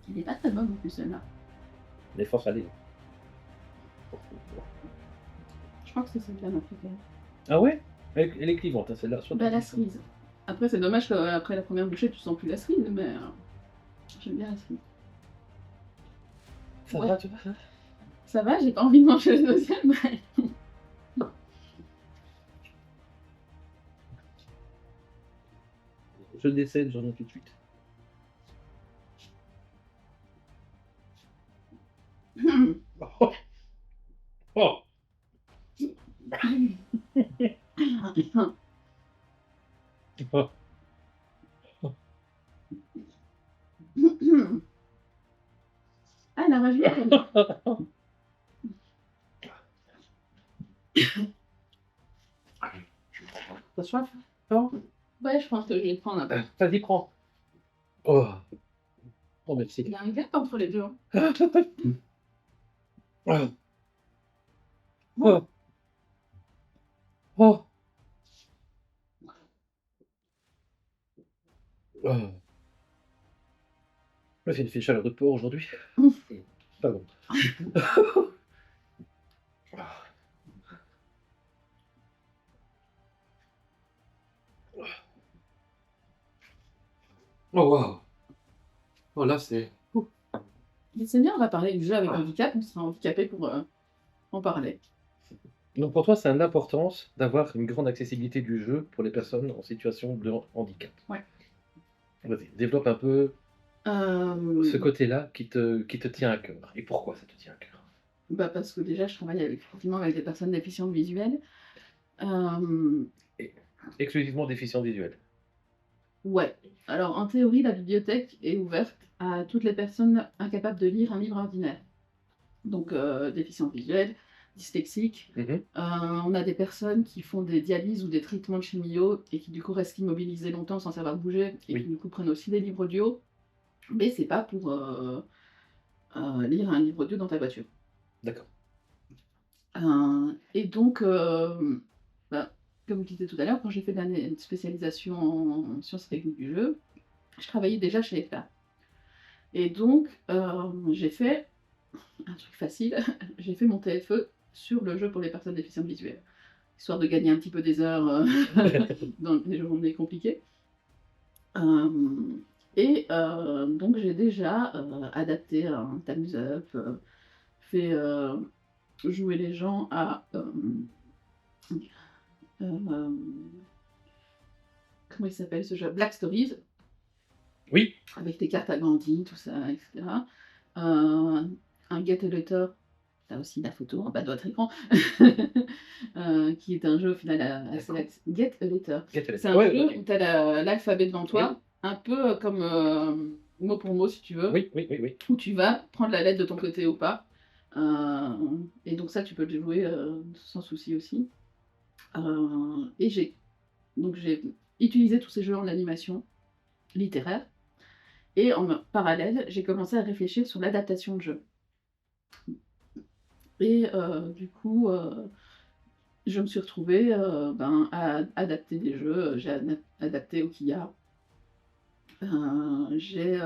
Elle est pas très bonne en plus celle-là. Elle est fort salée. Je crois que c'est celle-là ma préférée. Ah ouais? Elle est clivante, hein, celle-là. Bah la cerise. Après c'est dommage qu'après la première bouchée tu sens plus la cerise, mais j'aime bien la cerise. Ça va, tu vois? Ça va, j'ai pas envie de manger le deuxième. Je décède, j'en ai tout de suite. Oh. Oh. Oh. Ah, la rage. T'as soif? Non? Ouais, je pense que je vais le prendre un peu. Vas-y, prends. Oh. Oh, merci. Il y a un gap entre les deux. Hein. Oh. Oh. Oh. Oh, là, c'est une fait chaleur de porc aujourd'hui. Pardon. Oh waouh! Oh là, c'est ouh. Mais c'est bien, on va parler du jeu avec Ah. handicap, on sera handicapé pour en parler. Donc pour toi, c'est une importance d'avoir une grande accessibilité du jeu pour les personnes en situation de handicap. Ouais. Vas-y, développe un peu ce Euh, côté-là qui te tient à cœur et pourquoi ça te tient à cœur? Bah parce que déjà, je travaille avec, effectivement avec des personnes déficientes visuelles. Euh, Et exclusivement déficient visuel? ouais. Alors, en théorie, la bibliothèque est ouverte à toutes les personnes incapables de lire un livre ordinaire. Donc, déficients visuels, dyslexiques. Mmh. On a des personnes qui font des dialyses ou des traitements de chimio et qui, du coup, restent immobilisées longtemps sans savoir bouger et qui, Oui, du coup, prennent aussi des livres audio. Mais c'est pas pour lire un livre audio dans ta voiture. d'accord. Et donc, bah, comme je disais tout à l'heure, quand j'ai fait une spécialisation en sciences et techniques du jeu, je travaillais déjà chez EFA. Et donc, j'ai fait un truc facile, j'ai fait mon TFE sur le jeu pour les personnes déficientes visuelles, histoire de gagner un petit peu des heures dans les journées compliquées. Euh, donc, j'ai déjà adapté un Time's Up, fait jouer les gens à euh, comment il s'appelle ce jeu? Black Stories, Oui, avec tes cartes agrandies, tout ça, etc. Euh, un Get a Letter, t'as aussi la photo en bas de votre écran, qui est un jeu au final assez d'accord. Get a Letter. Get a C'est letter. un Ouais, jeu OK. où t'as l'alphabet devant Oui, toi, un peu comme mot pour mot si tu veux, oui, oui, oui, oui. où tu vas prendre la lettre de ton côté ou pas. Et donc ça, tu peux le jouer sans souci aussi. Et j'ai utilisé tous ces jeux en animation littéraire. Et en parallèle, j'ai commencé à réfléchir sur l'adaptation de jeu. Et du coup, je me suis retrouvée à adapter des jeux. J'ai adapté Okia. J'ai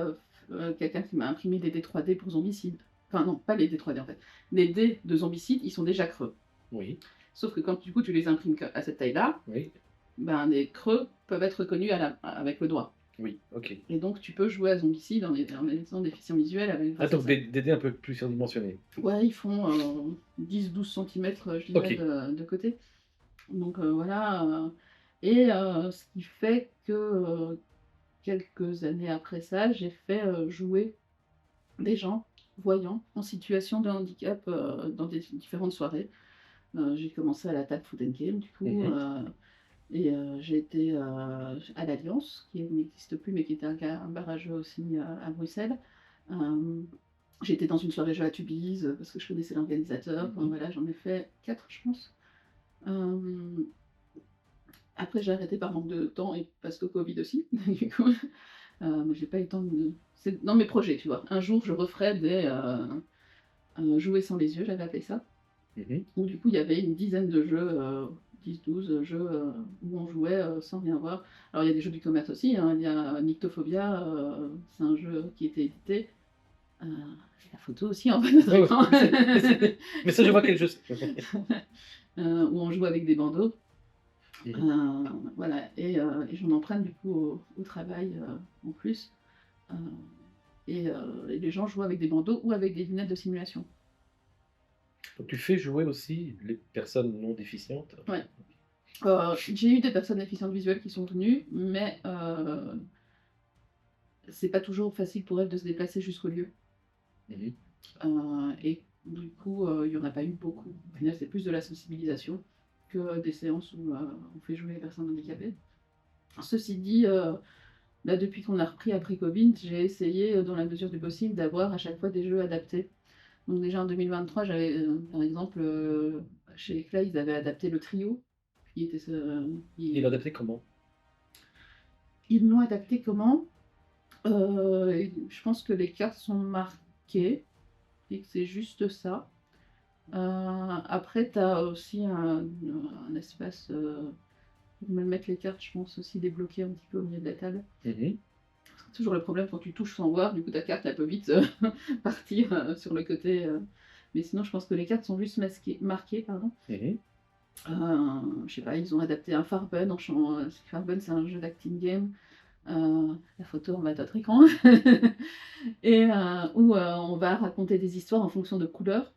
quelqu'un qui m'a imprimé des dés 3D pour Zombicide. Enfin non, pas les dés 3D en fait. Les dés de Zombicide, ils sont déjà creux. Oui, Sauf que quand du coup tu les imprimes à cette taille-là, oui, ben, les creux peuvent être reconnus avec le doigt. oui, OK. Et donc tu peux jouer à Zombicide en étant déficient visuel Ah grâce à donc ça. des dés un peu plus surdimensionnés. Ouais, ils font 10-12 cm, je dirais, OK. de côté. Donc voilà. Et ce qui fait que quelques années après ça, j'ai fait jouer des gens voyants en situation de handicap dans des différentes soirées. J'ai commencé à la table Food and Game, du coup, Mmh. et j'ai été à l'Alliance, qui n'existe plus, mais qui était un bar à jeux aussi à Bruxelles. Euh, j'ai été dans une soirée jeux à Tubize, parce que je connaissais l'organisateur. Enfin, Mmh. voilà, j'en ai fait 4, je pense. Euh, après, j'ai arrêté par manque de temps et parce que Covid aussi, du coup. Mais j'ai pas eu le temps de. C'est dans mes projets, tu vois. Un jour, je referai des jouer sans les yeux, j'avais appelé ça. Mmh. Où du coup, il y avait une dizaine de jeux, 10-12 jeux où on jouait sans rien voir. Alors, il y a des jeux du commerce aussi, hein. Il y a Nyctophobia, c'est un jeu qui était édité. J'ai la photo aussi en bas de notre Ouais, ouais, écran. mais ça, je vois quel jeu c'est. Où on joue avec des bandeaux. Mmh. Voilà, et j'en emprunte du coup au travail en plus. Euh, et les gens jouent avec des bandeaux ou avec des lunettes de simulation. Donc tu fais jouer aussi les personnes non déficientes? Ouais. J'ai eu des personnes déficientes visuelles qui sont venues, mais c'est pas toujours facile pour elles de se déplacer jusqu'au lieu. Mmh. Et du coup, il y en a pas eu beaucoup. Au final, c'est plus de la sensibilisation que des séances où on fait jouer les personnes handicapées. Ceci dit, là, depuis qu'on a repris après Covid, j'ai essayé, dans la mesure du possible, d'avoir à chaque fois des jeux adaptés. Donc déjà en 2023, j'avais, par exemple, chez Eclat, ils avaient adapté le trio, qui était Il est adapté comment? ils l'ont adapté comment? Je pense que les cartes sont marquées et que c'est juste ça. Après, tu as aussi un espace pour me mettre les cartes, je pense aussi débloqué un petit peu au milieu de la table. Mmh. toujours le problème quand tu touches sans voir, du coup ta carte elle peut vite partir sur le côté. Mais sinon, je pense que les cartes sont juste marquées, pardon. Mhm. Je sais pas, ils ont adapté un Farbun Farbun, c'est un jeu d'acting game. La photo en bas de votre écran. Et où on va raconter des histoires en fonction de couleurs.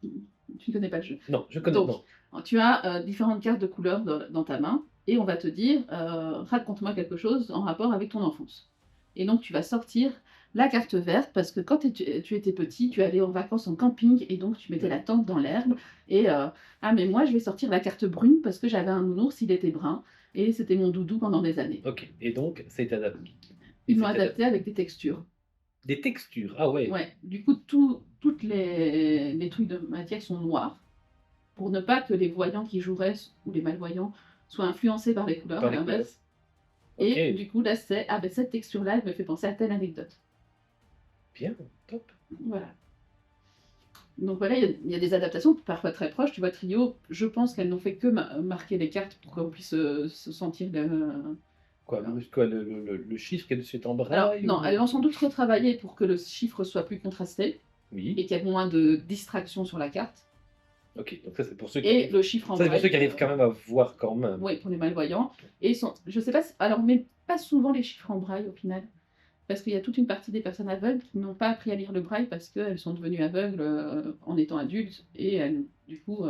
Tu ne connais pas le jeu. Non, je connais. Donc, Non. tu as différentes cartes de couleurs dans ta main, et on va te dire raconte-moi quelque chose en rapport avec ton enfance. Et donc, tu vas sortir la carte verte, parce que quand tu étais petit, tu allais en vacances en camping, et donc tu mettais la tente dans l'herbe. Et ah, mais moi, je vais sortir la carte brune, parce que j'avais un nounours, il était brun, et c'était mon doudou pendant des années. Ok, et donc, c'est adapté. Ils l'ont adapté avec des textures. Des textures, ah ouais. Ouais, du coup, toutes les trucs de matière sont noirs, pour ne pas que les voyants qui joueraient, ou les malvoyants, soient influencés par les couleurs, Par à les couleurs. l'inverse. Ok, Et du coup, là, c'est, ah ben cette texture-là, elle me fait penser à telle anecdote. bien, top. Voilà. Donc voilà, il y a des adaptations, parfois très proches. Tu vois, Trio, je pense qu'elles n'ont fait que marquer les cartes pour qu'on puisse se sentir... Quoi, le chiffre qui est dessus est en Alors, braille non, ou... elles ont sans doute retravaillé pour que le chiffre soit plus contrasté, Oui. et qu'il y ait moins de distraction sur la carte. Ok, donc ça c'est pour ceux qui Et arrivent. le chiffre en Ça c'est pour braille, ceux qui arrivent quand même à voir quand même. oui, pour les malvoyants. Et je sais pas, alors, mais pas souvent les chiffres en braille au final. Parce qu'il y a toute une partie des personnes aveugles qui n'ont pas appris à lire le braille parce qu'elles sont devenues aveugles en étant adultes, et elles, du coup,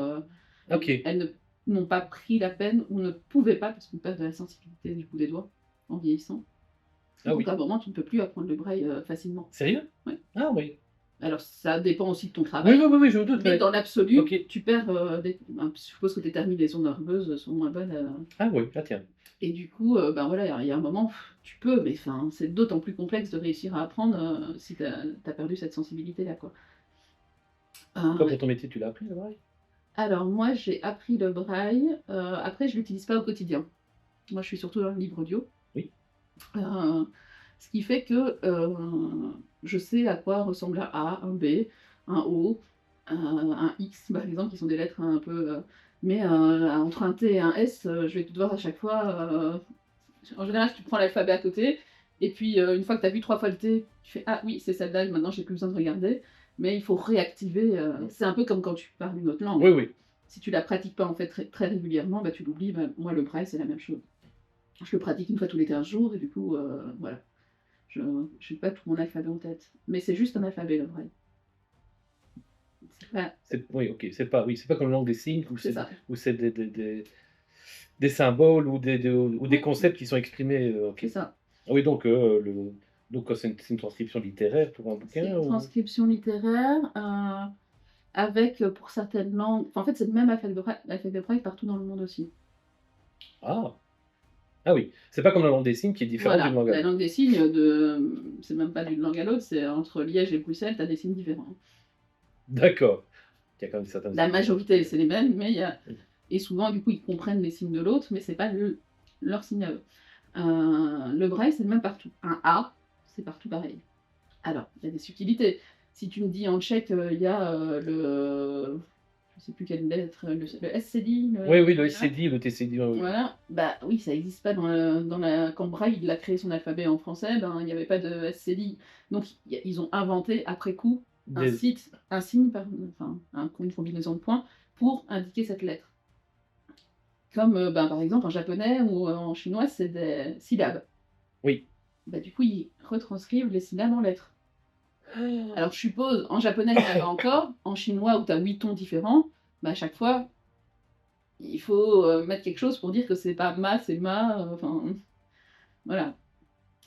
Ok. elles n'ont pas pris la peine, ou ne pouvaient pas, parce qu'on perd de la sensibilité du bout des doigts en vieillissant. Ah Donc oui. à un moment, tu ne peux plus apprendre le braille facilement. Sérieux? Ouais. Ah oui. Alors ça dépend aussi de ton travail. Oui, je me doute. Mais Ouais. dans l'absolu, Ok. tu perds je suppose que tes terminaisons nerveuses sont moins bonnes. Ah oui, ah tiens. Et du coup, ben voilà, il y a un moment, tu peux, mais c'est d'autant plus complexe de réussir à apprendre si tu as perdu cette sensibilité-là, quoi. Toi, pour ton métier, tu l'as appris le braille? Alors moi, j'ai appris le braille. Après, je l'utilise pas au quotidien. Moi, je suis surtout dans le livre audio. Oui. Ce qui fait que je sais à quoi ressemble un A, un B, un O, un X, par exemple, qui sont des lettres un peu... mais entre un T et un S, je vais devoir à chaque fois... en général, tu prends l'alphabet à côté, et puis une fois que tu as vu 3 fois le T, tu fais ah oui, c'est celle-là, maintenant j'ai plus besoin de regarder. Mais il faut réactiver. C'est un peu comme quand tu parles une autre langue. Oui, oui. Si tu la pratiques pas en fait très régulièrement, bah, tu l'oublies. Bah, moi, le braille, c'est la même chose. Je le pratique une fois tous les 15 jours, et du coup, voilà. Je n'ai pas tout mon alphabet en tête. Mais c'est juste un alphabet, le braille. Pas... Oui, ok. C'est pas comme la langue des signes, où c'est ça. où c'est des symboles ou des concepts qui sont exprimés. C'est ça. Oui, donc, donc c'est une transcription littéraire pour un bouquin. C'est une transcription littéraire avec, pour certaines langues... Enfin, en fait, c'est le même alphabet braille partout dans le monde aussi. Ah. Ah oui, c'est pas comme la langue des signes qui est différente Voilà, d'une langue à la l'autre. langue des signes, c'est même pas d'une langue à l'autre, c'est entre Liège et Bruxelles, tu as des signes différents. D'accord. Il y a quand même certaines... La majorité, c'est les mêmes, mais il y a... Et souvent, du coup, ils comprennent les signes de l'autre, mais c'est pas leur signe à eux. Le braille, c'est le même partout. Un A, c'est partout pareil. Alors, il y a des subtilités. Si tu me dis en tchèque, il y a le... Je sais plus quelle lettre, le SCD. Oui, le SCD, le TCD. Oui. Voilà, bah oui, ça n'existe pas quand Braille il a créé son alphabet en français, ben il n'y avait pas de SCD. Donc ils ont inventé après coup un signe, une combinaison de points pour indiquer cette lettre. Comme par exemple en japonais ou en chinois, c'est des syllabes. Oui. Bah, du coup, ils retranscrivent les syllabes en lettres. Alors je suppose, en japonais, il y en a encore, en chinois où tu as 8 tons différents, bah, à chaque fois, il faut mettre quelque chose pour dire que c'est pas ma, c'est ma. Enfin, voilà.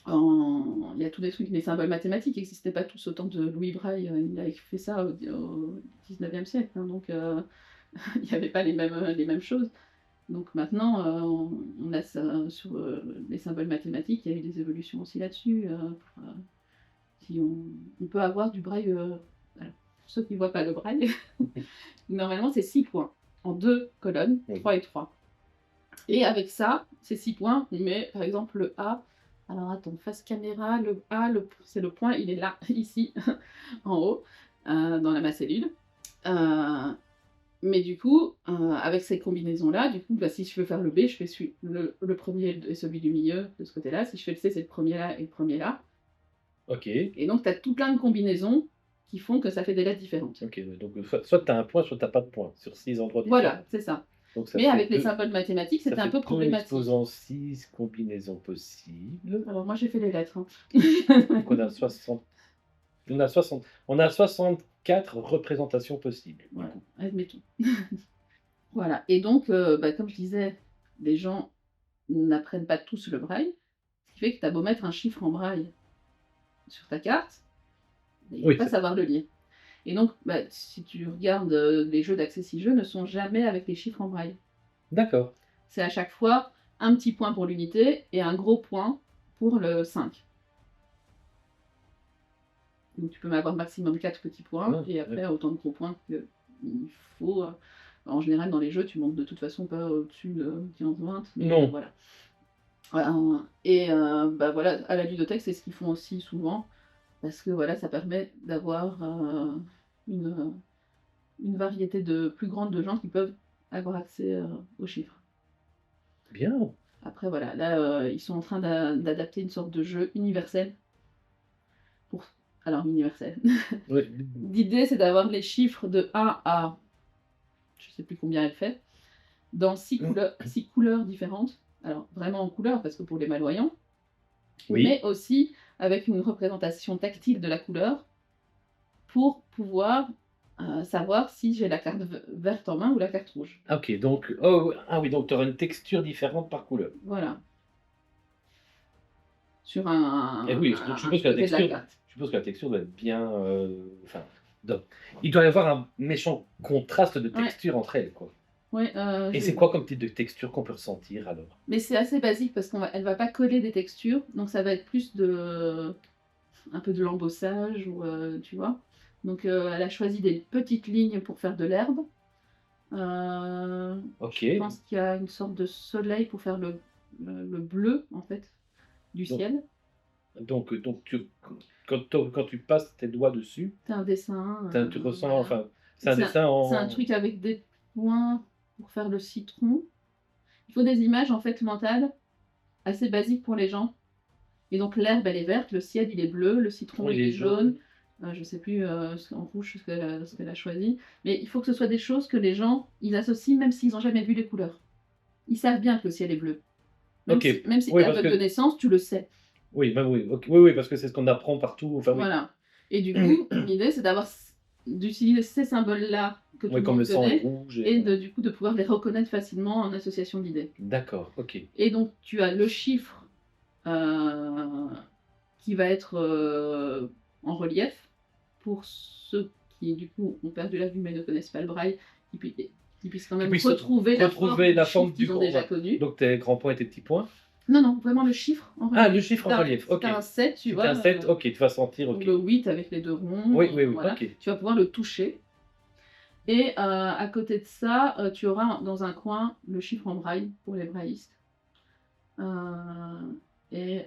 Il y a tous des trucs, les symboles mathématiques n'existaient pas tous au temps de Louis Braille. Il a fait ça au 19e siècle. Hein, donc, il n'y avait pas les mêmes choses. Donc maintenant, on a ça sur les symboles mathématiques. Il y a eu des évolutions aussi là-dessus. Si on peut avoir du braille. Alors, pour ceux qui ne voient pas le braille, normalement, c'est 6 points en 2 colonnes, 3 et 3. Et avec ça, ces 6 points, on met par exemple le A. Alors attends, face caméra, le A, c'est le point, il est là, ici, en haut, dans la macellule. Mais du coup, avec ces combinaisons-là, du coup, bah, si je veux faire le B, je fais le premier et celui du milieu de ce côté-là. Si je fais le C, c'est le premier là et le premier là. Ok. Et donc, tu as tout plein de combinaisons qui font que ça fait des lettres différentes. Ok, donc soit tu as un point, soit tu n'as pas de point sur 6 endroits différents. Voilà, c'est ça. Donc ça Mais fait avec les 2, symboles mathématiques, ça c'était un fait peu 2 problématique. exposants 6 combinaisons possibles. Alors moi, j'ai fait les lettres. Hein. Donc on a 60, on a 64 représentations possibles. Du Voilà, coup. admettons. Voilà. Et donc, bah, comme je disais, les gens n'apprennent pas tous le braille, ce qui fait que tu as beau mettre un chiffre en braille sur ta carte, ils ne vont Oui, pas savoir le lire. Et donc, bah, si tu regardes les jeux d'Accessi-Jeux ne sont jamais avec les chiffres en braille. d'accord. C'est à chaque fois un petit point pour l'unité et un gros point pour le 5. Donc tu peux avoir maximum 4 petits points et après autant de gros points qu'il faut. En général, dans les jeux, tu montes de toute façon pas au-dessus de 15-20. Non. Voilà. Et bah voilà, à la ludothèque, c'est ce qu'ils font aussi souvent, parce que voilà, ça permet d'avoir une, une variété plus grande de gens qui peuvent avoir accès aux chiffres. Bien. Après, voilà, là, ils sont en train d'adapter une sorte de jeu universel. Alors, universel. Ouais. L'idée, c'est d'avoir les chiffres de 1 à, je sais plus combien elle fait, dans 6 couleurs différentes. Alors, vraiment en couleurs, parce que pour les malvoyants, Oui. mais aussi avec une représentation tactile de la couleur pour pouvoir savoir si j'ai la carte verte en main ou la carte rouge. Ok, donc, ah oui, donc tu auras une texture différente par couleur. Voilà. Sur Et oui, donc je suppose que côté de la carte. je suppose que la texture doit être bien, enfin, il doit y avoir un méchant contraste de texture entre elles, quoi. Ouais, Et c'est quoi comme type de texture qu'on peut ressentir alors? Mais c'est assez basique parce qu'elle va pas coller des textures, donc ça va être plus un peu de l'embossage ou tu vois. Donc elle a choisi des petites lignes pour faire de l'herbe. Ok. Je pense qu'il y a une sorte de soleil pour faire le bleu en fait du ciel. Donc quand tu passes tes doigts dessus, C'est un dessin. tu ressens, Voilà. enfin, c'est un dessin en... C'est un truc avec des points pour faire le citron. Il faut des images en fait mentales assez basiques pour les gens. Et donc l'herbe elle est verte, le ciel il est bleu, le citron il est jaune. Je sais plus en rouge ce qu'elle a choisi. Mais il faut que ce soit des choses que les gens ils associent même s'ils n'ont jamais vu les couleurs. Ils savent bien que le ciel est bleu. Même Ok. si Oui, tu es aveugle de naissance, tu le sais. Oui, bah oui, oui, parce que c'est ce qu'on apprend partout. Enfin, oui. Voilà. Et du coup, l'idée c'est d'utiliser ces symboles-là que tout le comme monde le sang est connaît rouge. et du coup de pouvoir les reconnaître facilement en association d'idées. D'accord, ok. Et donc tu as le chiffre qui va être en relief pour ceux qui du coup ont perdu la vue mais ne connaissent pas le braille, qui puissent quand même retrouver la forme qu'ils ont déjà connue. Donc tes grands points et tes petits points. Non, vraiment le chiffre en relief. Ah, le chiffre en relief, ok. Si t'as un 7, tu vois. Un 7, ok, tu vas sentir, ok. Le 8 avec les 2 ronds. Oui, voilà. ok. Tu vas pouvoir le toucher. Et à côté de ça, tu auras dans un coin le chiffre en braille pour les braillistes. Et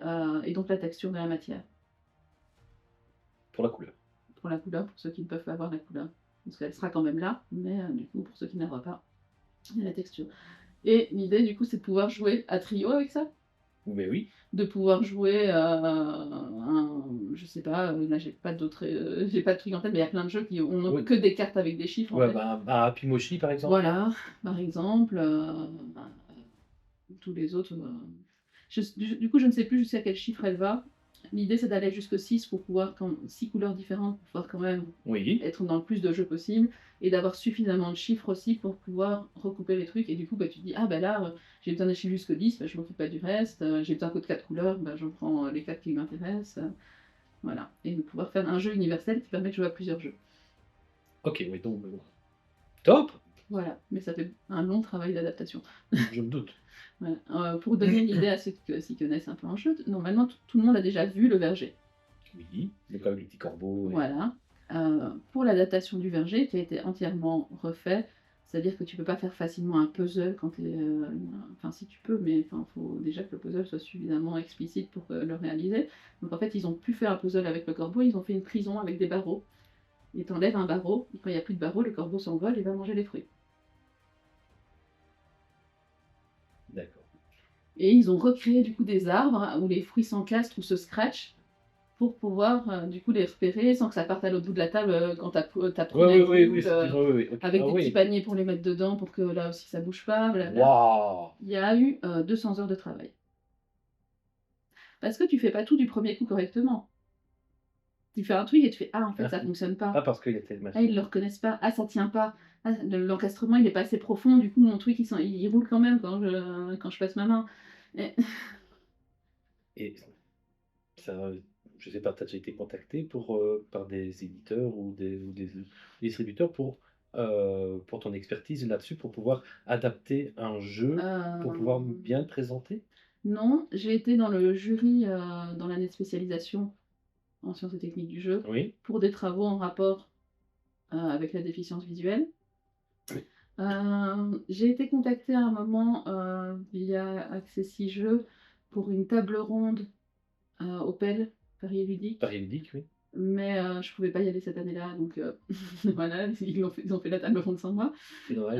donc la texture de la matière. Pour la couleur. Pour la couleur, pour ceux qui ne peuvent pas voir la couleur. Parce qu'elle sera quand même là, mais du coup, pour ceux qui ne la voient pas, il y a la texture. Et l'idée, du coup, c'est de pouvoir jouer à trio avec ça. Mais oui. De pouvoir jouer je sais pas, là j'ai pas d'autres j'ai pas de trucs en tête, mais il y a plein de jeux qui ont que des cartes avec des chiffres. Ouais, Happy Moshi par exemple. Voilà, par exemple. Tous les autres. Du coup, je ne sais plus jusqu'à quel chiffre elle va. L'idée, c'est d'aller jusqu'à 6 pour pouvoir, 6 couleurs différentes, pour pouvoir quand même être dans le plus de jeux possible et d'avoir suffisamment de chiffres aussi pour pouvoir recouper les trucs. Et du coup, bah, tu te dis, ah bah là, j'ai besoin d'un chiffre jusqu'au 10, bah, je m'occupe pas du reste. J'ai besoin que de 4 couleurs, bah, je prends les 4 qui m'intéressent. Voilà. Et de pouvoir faire un jeu universel qui permet de jouer à plusieurs jeux. Ok, oui, donc top. Voilà, mais ça fait un long travail d'adaptation. Je me doute. Voilà. Pour donner une idée à ceux qui s'y connaissent un peu en jeu, normalement tout le monde a déjà vu le verger. Oui, mais comme les petits corbeaux. Voilà. Pour l'adaptation du verger, qui a été entièrement refait, c'est-à-dire que tu peux pas faire facilement un puzzle quand tu es. Enfin, si tu peux, mais il faut déjà que le puzzle soit suffisamment explicite pour le réaliser. Donc en fait, ils ont pu faire un puzzle avec le corbeau, ils ont fait une prison avec des barreaux. Et t'enlèves un barreau, et quand il n'y a plus de barreau, le corbeau s'envole et va manger les fruits. Et ils ont recréé du coup des arbres où les fruits s'encastrent ou se scratchent pour pouvoir du coup les repérer sans que ça parte à l'autre bout de la table quand ta prune elle Oui, coule, ok. avec Ah des petits oui. paniers pour les mettre dedans pour que là aussi ça bouge pas, blabla. Waouh! Il y a eu 200 heures de travail. Parce que tu fais pas tout du premier coup correctement. Tu fais un truc et tu fais ah en fait ça fonctionne pas. Ah, parce qu'il y a tellement. Ah ils le reconnaissent pas. Ah ça tient pas. Ah, l'encastrement il est pas assez profond du coup mon truc il roule quand même quand je passe ma main. Et... Et ça, je sais pas, tu as déjà été contacté par des éditeurs ou des distributeurs pour ton expertise là-dessus, pour pouvoir adapter un jeu, pour pouvoir bien le présenter? Non, j'ai été dans le jury dans l'année de spécialisation en sciences et techniques du jeu Oui. pour des travaux en rapport avec la déficience visuelle. J'ai été contactée à un moment via Accessi Jeux pour une table ronde au PEL, Paris Ludique. Paris Ludique, oui. Mais je pouvais pas y aller cette année-là, donc voilà, ils ont fait la table ronde sans moi. C'est dommage.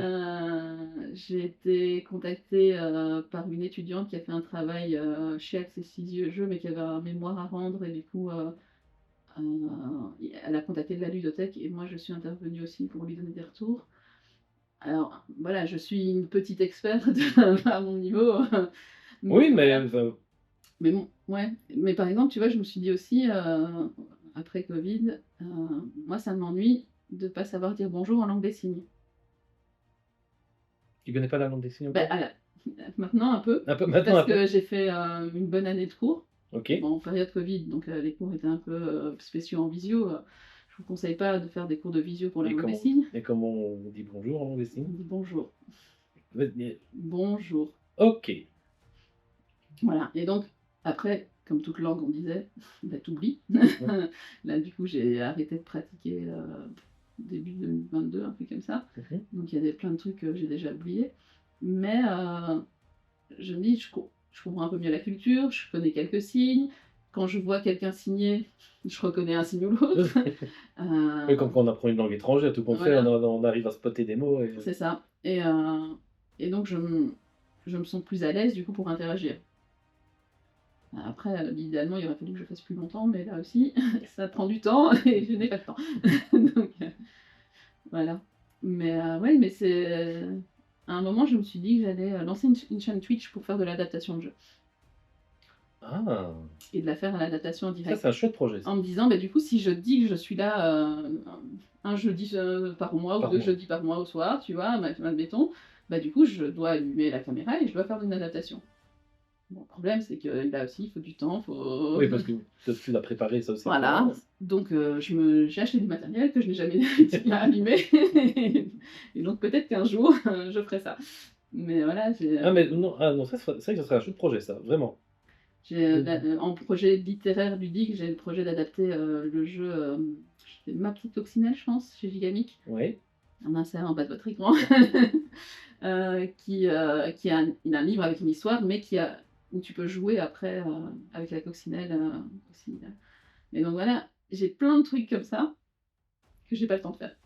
J'ai été contactée par une étudiante qui a fait un travail chez Accessi Jeux, mais qui avait un mémoire à rendre, et du coup, elle a contacté la ludothèque, et moi je suis intervenue aussi pour lui donner des retours. Alors voilà, je suis une petite experte à mon niveau. Oui, mais voilà. Mais bon, ouais. Mais par exemple, tu vois, je me suis dit aussi, après Covid, moi, ça m'ennuie de ne pas savoir dire bonjour en langue des signes. tu connais pas la langue des signes Bah, encore? maintenant, un peu. Un peu maintenant, Parce un peu. que j'ai fait une bonne année de cours. Ok. Bon, en période Covid, donc les cours étaient un peu spéciaux en visio. Je vous conseille pas de faire des cours de visio pour la langue des signes. Et comment on dit bonjour en langue des On signes? dit bonjour. Mais- Bonjour. Ok. Voilà. Et donc, après, comme toute langue, on disait, bah, t'oublies. Là, du coup, j'ai arrêté de pratiquer début 2022, un truc comme ça. Mhm. Donc, il y a plein de trucs que j'ai déjà oubliés. Mais je me dis, je comprends un peu mieux la culture, je connais quelques signes. Quand je vois quelqu'un signer, je reconnais un signe ou l'autre. Oui, comme quand on apprend une langue étrangère, tout compte fait, Voilà. on arrive à spotter des mots. C'est ça. Et donc, je me sens plus à l'aise, du coup, pour interagir. Après, idéalement, il aurait fallu que je fasse plus longtemps, mais là aussi, ça prend du temps et je n'ai pas de temps. Donc, voilà. Mais ouais, mais c'est. À un moment, je me suis dit que j'allais lancer une chaîne Twitch pour faire de l'adaptation de jeux. Ah, Et de la faire à l'adaptation en ça direct. c'est un chouette projet. Ça. En me disant, bah, du coup, si je dis que je suis là un jeudi par mois ou Par deux mois. jeudis par mois au soir, tu vois, admettons, bah, du coup, je dois allumer la caméra et je dois faire une adaptation. Bon, le problème, c'est que là aussi, il faut du temps, faut... Oui, parce que tu l'as préparé, ça aussi. Voilà, donc j'ai acheté du matériel que je n'ai jamais allumé. Et donc peut-être qu'un jour, je ferai ça. Mais voilà, Ah, mais non, ça, c'est vrai que ça serait un chouette projet, ça, vraiment. en projet littéraire ludique, j'ai le projet d'adapter le jeu Ma petite coccinelle, je pense, chez Gigamic. Oui. Un insert en bas de votre écran. Qui a un livre avec une histoire, mais où tu peux jouer après avec la coccinelle aussi. Et donc voilà, j'ai plein de trucs comme ça que j'ai pas le temps de faire.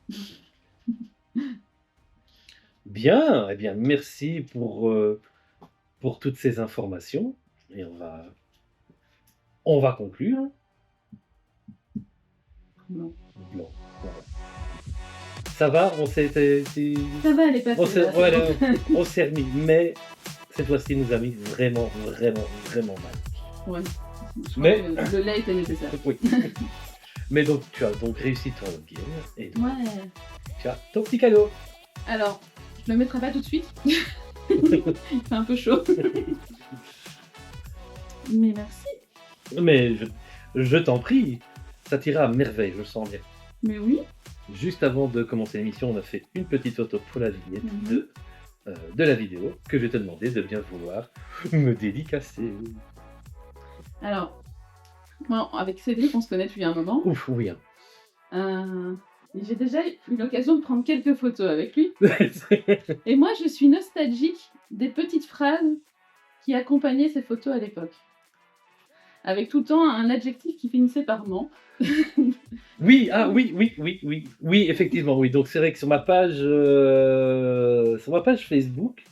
Bien, eh bien, merci pour toutes ces informations. Et on va conclure. Non. Bon, voilà. Ça va, Ça va, elle est passée. Là, voilà, on s'est remis, mais cette fois-ci, nous a mis vraiment, vraiment, vraiment mal. Ouais. Mais Le lait était nécessaire. oui. Mais donc, tu as donc réussi ton game et donc, Ouais. tu as ton petit cadeau. Alors, je le mettrai pas tout de suite. Il fait un peu chaud. Mais merci. Mais je t'en prie, ça t'ira à merveille, je le sens bien. Mais oui. Juste avant de commencer l'émission, on a fait une petite photo pour la vignette de la vidéo que je vais te demander de bien vouloir me dédicacer. Alors, moi, avec Cédric, on se connaît depuis un moment. Ouf, oui. J'ai déjà eu l'occasion de prendre quelques photos avec lui. Et moi, je suis nostalgique des petites phrases qui accompagnaient ces photos à l'époque. Avec tout le temps un adjectif qui finissait par ment. Oui, oui, effectivement, oui. Donc c'est vrai que sur ma page Facebook,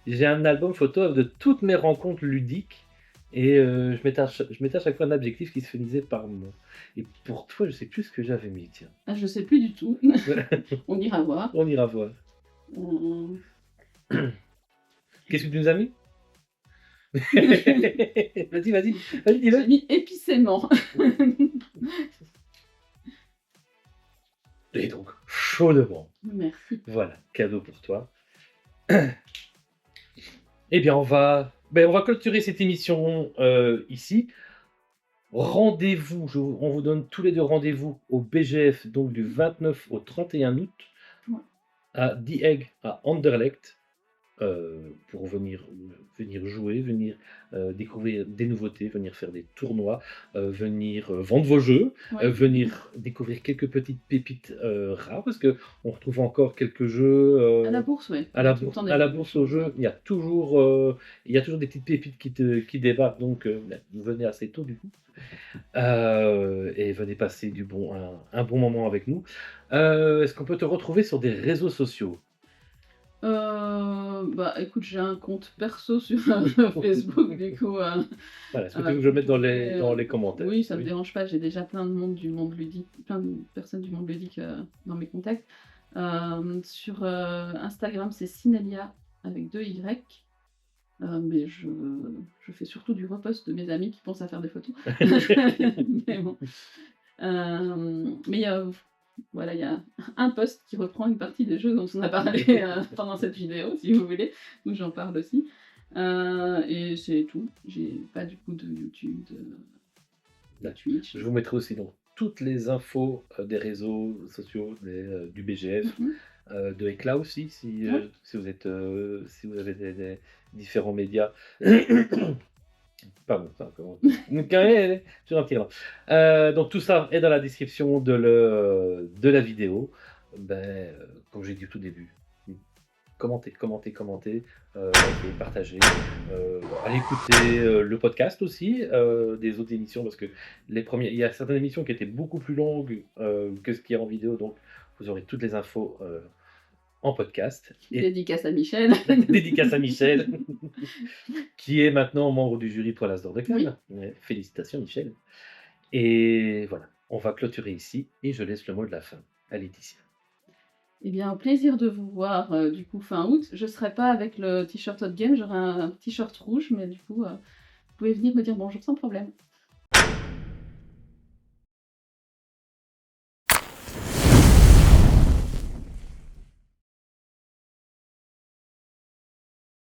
j'ai un album photo de toutes mes rencontres ludiques et je mettais à chaque fois un objectif qui se finissait par mois. Et pour toi, je sais plus ce que j'avais mis, tiens. Ah, je sais plus du tout. On ira voir. On ira voir. On- Qu'est-ce que tu nous as mis? Vas-y, J'ai dis-le. mis épicément. Et donc, chaudement. Merci. Voilà, cadeau pour toi. Eh bien, on va clôturer cette émission ici. Rendez-vous, on vous donne tous les deux rendez-vous au BGF, donc du 29 au 31 août, Ouais. à Die Egg, à Anderlecht, pour venir jouer, venir découvrir des nouveautés, venir faire des tournois, venir vendre vos jeux, Ouais. venir découvrir quelques petites pépites rares, parce qu'on retrouve encore quelques jeux À la bourse, ouais. à la Tout le bourse, temps à la des- bourse au jeu. Il y a toujours des petites pépites qui débarquent, donc venez assez tôt du coup. Et venez passer un bon moment avec nous. Est-ce qu'on peut te retrouver sur des réseaux sociaux? Bah écoute, j'ai un compte perso sur Facebook, du coup. Voilà, est-ce que tu veux que je le mette dans Et, les commentaires? oui, ça me dérange pas, j'ai déjà plein de monde du monde ludique, plein de personnes du monde ludique dans mes contacts. Sur Instagram, c'est Cinelia avec 2 Y. Mais je fais surtout du repost de mes amis qui pensent à faire des photos. Mais bon. Mais voilà, il y a un post qui reprend une partie des jeux dont on a parlé pendant cette vidéo, si vous voulez, où j'en parle aussi. Et c'est tout. J'ai pas du coup de YouTube, de Twitch. Je vous mettrai aussi donc toutes les infos des réseaux sociaux du BGF, Mhm. de Eclat aussi, si vous avez des différents médias. Pardon, ça, comment... Sur un petit élan. Donc tout ça est dans la description de la vidéo. Comme j'ai dit au tout début, commentez, likez, partagez, allez écouter le podcast aussi des autres émissions, parce que il y a certaines émissions qui étaient beaucoup plus longues que ce qu'il y a en vidéo, donc vous aurez toutes les infos en podcast. Et Dédicace à Michel. dédicace à Michel, qui est maintenant membre du jury pour l'As d'Or de Cannes. Ouais, félicitations Michel. Et voilà, on va clôturer ici et je laisse le mot de la fin à Laetitia. Eh bien, au plaisir de vous voir du coup fin août. Je serai pas avec le t-shirt Hot Game, j'aurai un t-shirt rouge, mais du coup, vous pouvez venir me dire bonjour sans problème.